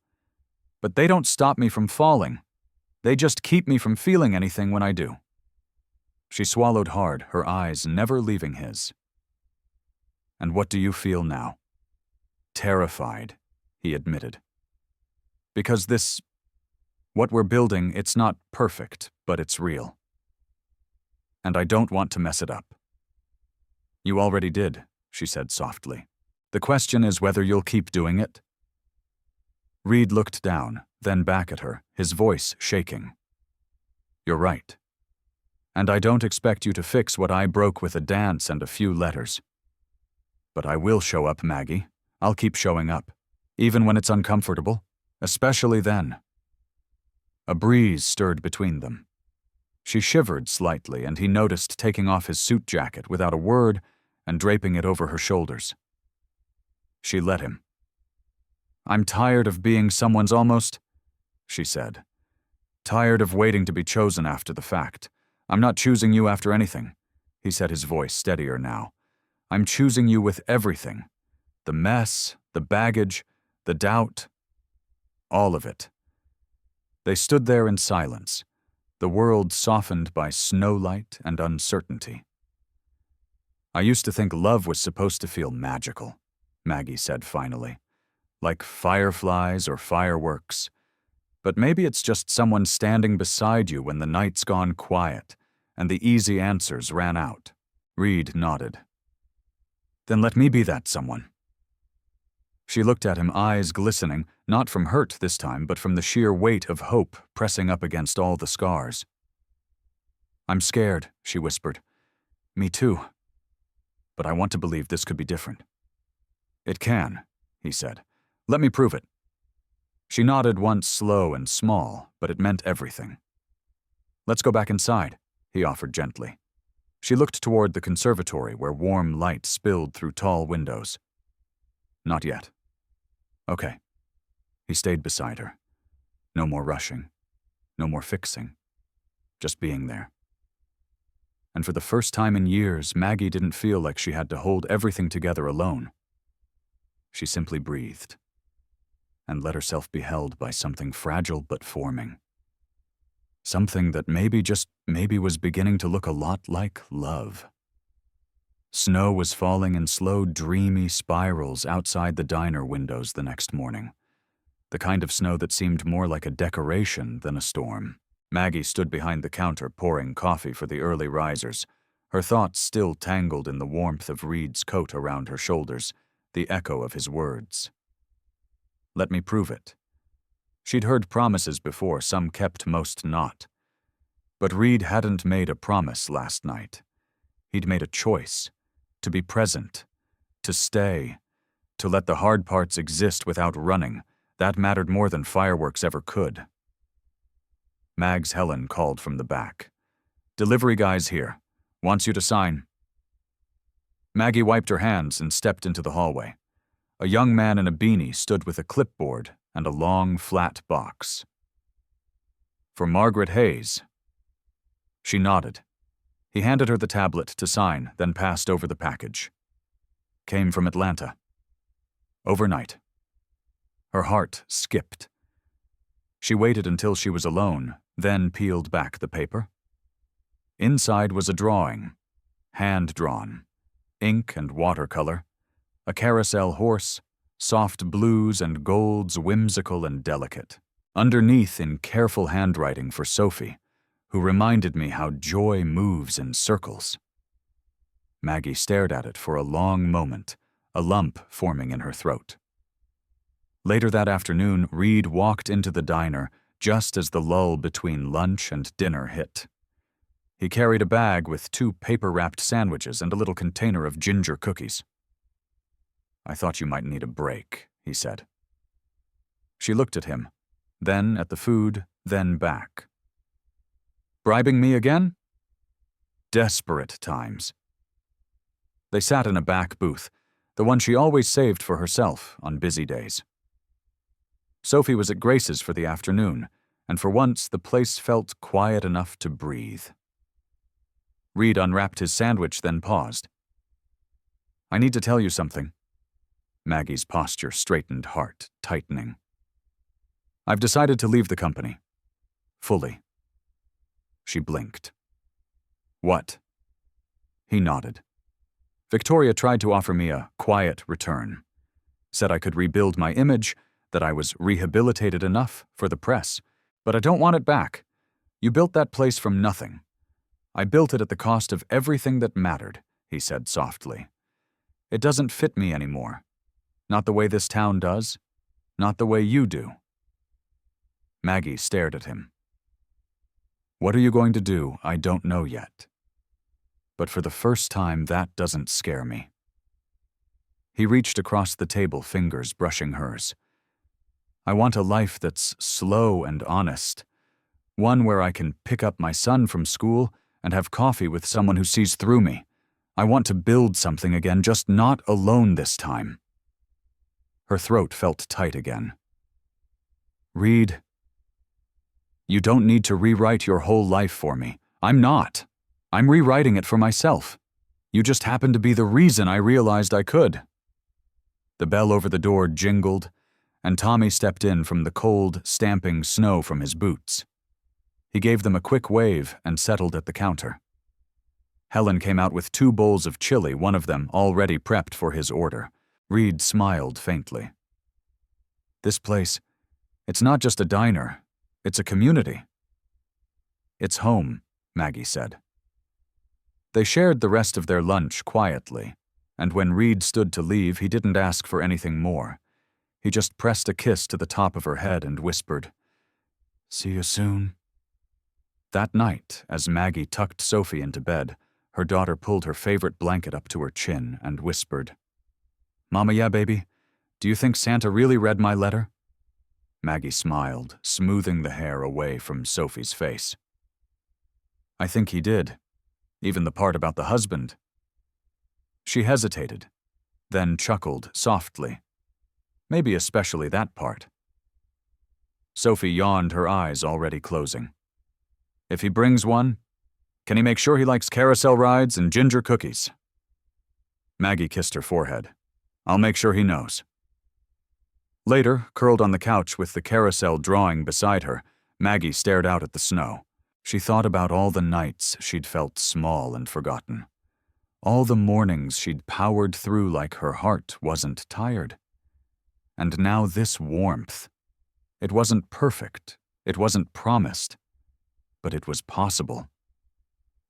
But they don't stop me from falling. They just keep me from feeling anything when I do." She swallowed hard, her eyes never leaving his. "And what do you feel now?" "Terrified," he admitted. "Because what we're building, it's not perfect, but it's real. And I don't want to mess it up." "You already did," she said softly. "The question is whether you'll keep doing it." Reed looked down, then back at her, his voice shaking. "You're right. And I don't expect you to fix what I broke with a dance and a few letters. But I will show up, Maggie. I'll keep showing up, even when it's uncomfortable, especially then." A breeze stirred between them. She shivered slightly, and he noticed taking off his suit jacket without a word and draping it over her shoulders. She let him. "I'm tired of being someone's almost," she said. "Tired of waiting to be chosen after the fact. I'm not choosing you after anything," he said, his voice steadier now. "I'm choosing you with everything. The mess, the baggage, the doubt. All of it." They stood there in silence, the world softened by snowlight and uncertainty. "I used to think love was supposed to feel magical," Maggie said finally. "Like fireflies or fireworks. But maybe it's just someone standing beside you when the night's gone quiet and the easy answers ran out." Reed nodded. "Then let me be that someone." She looked at him, eyes glistening, not from hurt this time, but from the sheer weight of hope pressing up against all the scars. "I'm scared," she whispered. "Me too. But I want to believe this could be different." "It can," he said. "Let me prove it." She nodded once, slow and small, but it meant everything. "Let's go back inside," he offered gently. She looked toward the conservatory where warm light spilled through tall windows. "Not yet." "Okay." He stayed beside her. No more rushing. No more fixing. Just being there. And for the first time in years, Maggie didn't feel like she had to hold everything together alone. She simply breathed and let herself be held by something fragile but forming. Something that maybe was beginning to look a lot like love. Snow was falling in slow, dreamy spirals outside the diner windows the next morning. The kind of snow that seemed more like a decoration than a storm. Maggie stood behind the counter pouring coffee for the early risers, her thoughts still tangled in the warmth of Reed's coat around her shoulders, the echo of his words. Let me prove it. She'd heard promises before, some kept, most not. But Reed hadn't made a promise last night. He'd made a choice. To be present. To stay. To let the hard parts exist without running. That mattered more than fireworks ever could. Mags Helen called from the back. "Delivery guy's here. Wants you to sign." Maggie wiped her hands and stepped into the hallway. A young man in a beanie stood with a clipboard and a long, flat box. "For Margaret Hayes." She nodded. He handed her the tablet to sign, then passed over the package. "Came from Atlanta. Overnight." Her heart skipped. She waited until she was alone, then peeled back the paper. Inside was a drawing, hand-drawn, ink and watercolor, a carousel horse, soft blues and golds, whimsical and delicate. Underneath, in careful handwriting for Sophie, who reminded me how joy moves in circles. Maggie stared at it for a long moment, a lump forming in her throat. Later that afternoon, Reed walked into the diner just as the lull between lunch and dinner hit. He carried a bag with 2 paper-wrapped sandwiches and a little container of ginger cookies. "I thought you might need a break," he said. She looked at him, then at the food, then back. "Bribing me again?" Desperate times. They sat in a back booth, the one she always saved for herself on busy days. Sophie was at Grace's for the afternoon, and for once the place felt quiet enough to breathe. Reed unwrapped his sandwich, then paused. "I need to tell you something." Maggie's posture straightened, heart tightening. "I've decided to leave the company. Fully." She blinked. "What?" He nodded. "Victoria tried to offer me a quiet return. Said I could rebuild my image, that I was rehabilitated enough for the press. But I don't want it back. You built that place from nothing. I built it at the cost of everything that mattered," he said softly. "It doesn't fit me anymore. Not the way this town does. Not the way you do." Maggie stared at him. "What are you going to do? I don't know yet. But for the first time, that doesn't scare me." He reached across the table, fingers brushing hers. "I want a life that's slow and honest. One where I can pick up my son from school and have coffee with someone who sees through me. I want to build something again, just not alone this time. Her throat felt tight again. Reed, you don't need to rewrite your whole life for me. I'm not. I'm rewriting it for myself. You just happen to be the reason I realized I could. The bell over the door jingled, and Tommy stepped in from the cold, stamping snow from his boots. He gave them a quick wave and settled at the counter. Helen came out with 2 bowls of chili, one of them already prepped for his order. Reed smiled faintly. This place, it's not just a diner, it's a community. It's home, Maggie said. They shared the rest of their lunch quietly, and when Reed stood to leave, he didn't ask for anything more. He just pressed a kiss to the top of her head and whispered, "See you soon." That night, as Maggie tucked Sophie into bed, her daughter pulled her favorite blanket up to her chin and whispered, "Mama, yeah, baby, do you think Santa really read my letter?" Maggie smiled, smoothing the hair away from Sophie's face. "I think he did, even the part about the husband." She hesitated, then chuckled softly, maybe especially that part. Sophie yawned, her eyes already closing. "If he brings one, can he make sure he likes carousel rides and ginger cookies?" Maggie kissed her forehead. "I'll make sure he knows." Later, curled on the couch with the carousel drawing beside her, Maggie stared out at the snow. She thought about all the nights she'd felt small and forgotten. All the mornings she'd powered through like her heart wasn't tired. And now this warmth. It wasn't perfect, it wasn't promised, but it was possible.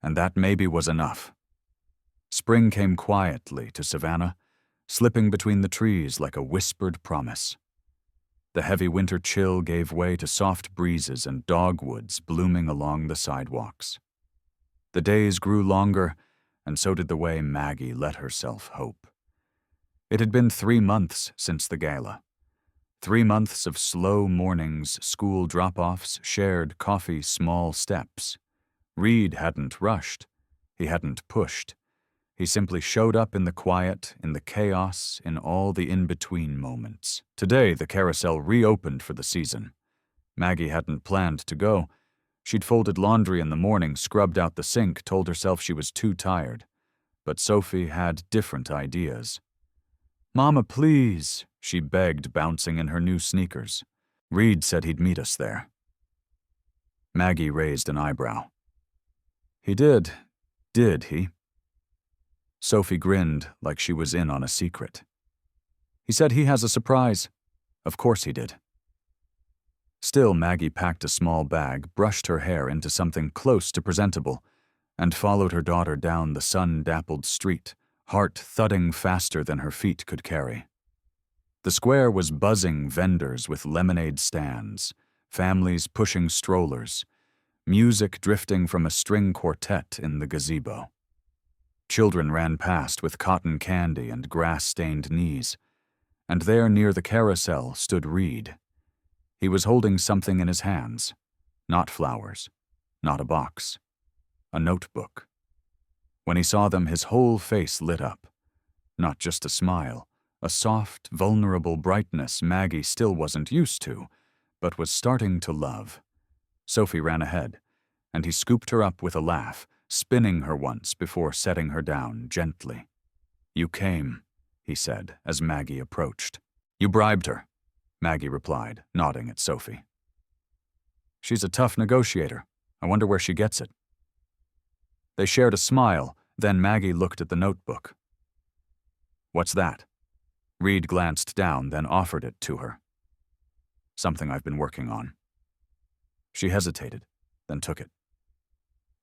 And that maybe was enough. Spring came quietly to Savannah, slipping between the trees like a whispered promise. The heavy winter chill gave way to soft breezes and dogwoods blooming along the sidewalks. The days grew longer, and so did the way Maggie let herself hope. It had been 3 months since the gala. 3 months of slow mornings, school drop-offs, shared coffee, small steps. Reed hadn't rushed. He hadn't pushed. He simply showed up in the quiet, in the chaos, in all the in-between moments. Today, the carousel reopened for the season. Maggie hadn't planned to go. She'd folded laundry in the morning, scrubbed out the sink, told herself she was too tired. But Sophie had different ideas. "Mama, please," she begged, bouncing in her new sneakers. "Reed said he'd meet us there." Maggie raised an eyebrow. "He did he?" Sophie grinned like she was in on a secret. "He said he has a surprise." "Of course he did." Still, Maggie packed a small bag, brushed her hair into something close to presentable, and followed her daughter down the sun-dappled street, heart thudding faster than her feet could carry. The square was buzzing vendors with lemonade stands, families pushing strollers, music drifting from a string quartet in the gazebo. Children ran past with cotton candy and grass-stained knees, and there near the carousel stood Reed. He was holding something in his hands, not flowers, not a box, a notebook. When he saw them, his whole face lit up. Not just a smile, a soft, vulnerable brightness Maggie still wasn't used to, but was starting to love. Sophie ran ahead, and he scooped her up with a laugh, spinning her once before setting her down gently. "You came," he said as Maggie approached. "You bribed her," Maggie replied, nodding at Sophie. "She's a tough negotiator. I wonder where she gets it." They shared a smile, then Maggie looked at the notebook. "What's that?" Reed glanced down, then offered it to her. "Something I've been working on." She hesitated, then took it.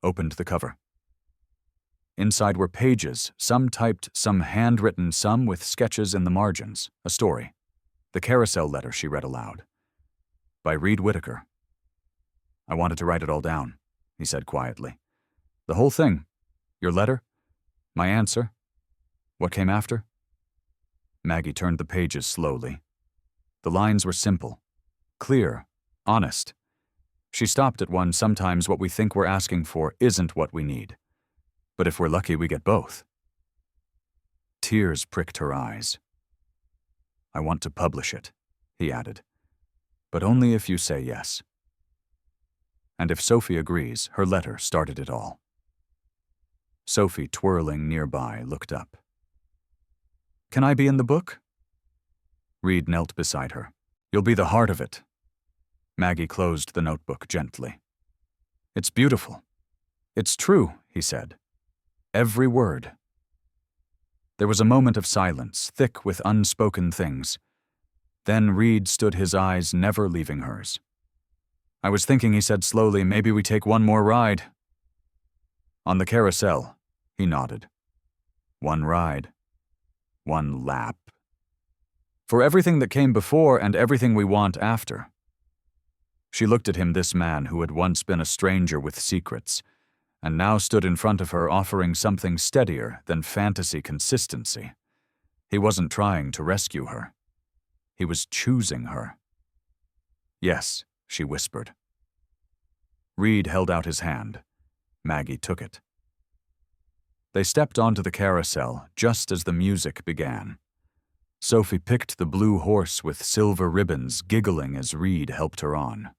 Opened the cover. Inside were pages, some typed, some handwritten, some with sketches in the margins, a story. The carousel letter she read aloud. By Reed Whitaker. "I wanted to write it all down," he said quietly. "The whole thing. Your letter, my answer, what came after." Maggie turned the pages slowly. The lines were simple, clear, honest. She stopped at one. Sometimes what we think we're asking for isn't what we need. But if we're lucky, we get both. Tears pricked her eyes. I want to publish it, he added, but only if you say yes. And if Sophie agrees, her letter started it all. Sophie, twirling nearby, looked up. Can I be in the book? Reed knelt beside her. You'll be the heart of it. Maggie closed the notebook gently. It's beautiful. It's true, he said. Every word. There was a moment of silence, thick with unspoken things. Then Reed stood, his eyes never leaving hers. I was thinking, he said slowly, maybe we take one more ride. On the carousel, he nodded. One ride. One lap. For everything that came before and everything we want after. She looked at him, this man who had once been a stranger with secrets, and now stood in front of her offering something steadier than fantasy consistency. He wasn't trying to rescue her. He was choosing her. Yes, she whispered. Reed held out his hand. Maggie took it. They stepped onto the carousel just as the music began. Sophie picked the blue horse with silver ribbons, giggling as Reed helped her on.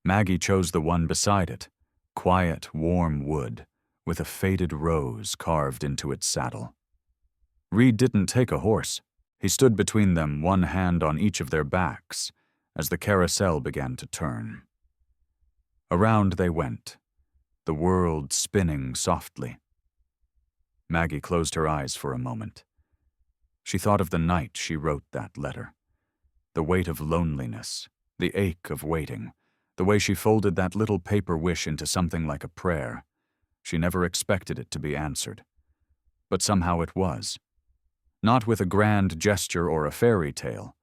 Maggie chose the one beside it, quiet, warm wood, with a faded rose carved into its saddle. Reed didn't take a horse. He stood between them, one hand on each of their backs, as the carousel began to turn. Around they went, the world spinning softly. Maggie closed her eyes for a moment. She thought of the night she wrote that letter, the weight of loneliness, the ache of waiting, the way she folded that little paper wish into something like a prayer. She never expected it to be answered. But somehow it was. Not with a grand gesture or a fairy tale,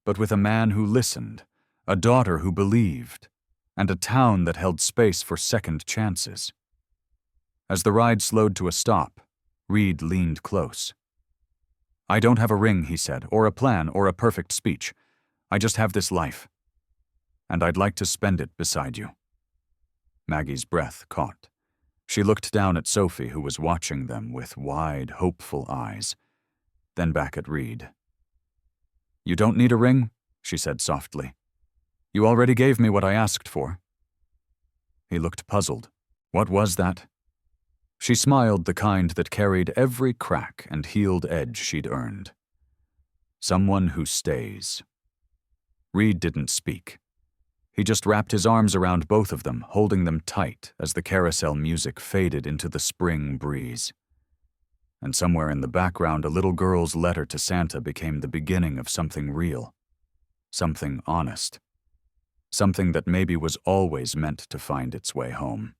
but with a man who listened, a daughter who believed, and a town that held space for second chances. As the ride slowed to a stop, Reed leaned close. I don't have a ring, he said, or a plan, or a perfect speech. I just have this life. And I'd like to spend it beside you. Maggie's breath caught. She looked down at Sophie, who was watching them with wide, hopeful eyes, then back at Reed. You don't need a ring, she said softly. You already gave me what I asked for. He looked puzzled. What was that? She smiled, the kind that carried every crack and healed edge she'd earned. Someone who stays. Reed didn't speak. He just wrapped his arms around both of them, holding them tight as the carousel music faded into the spring breeze. And somewhere in the background, a little girl's letter to Santa became the beginning of something real, something honest, something that maybe was always meant to find its way home.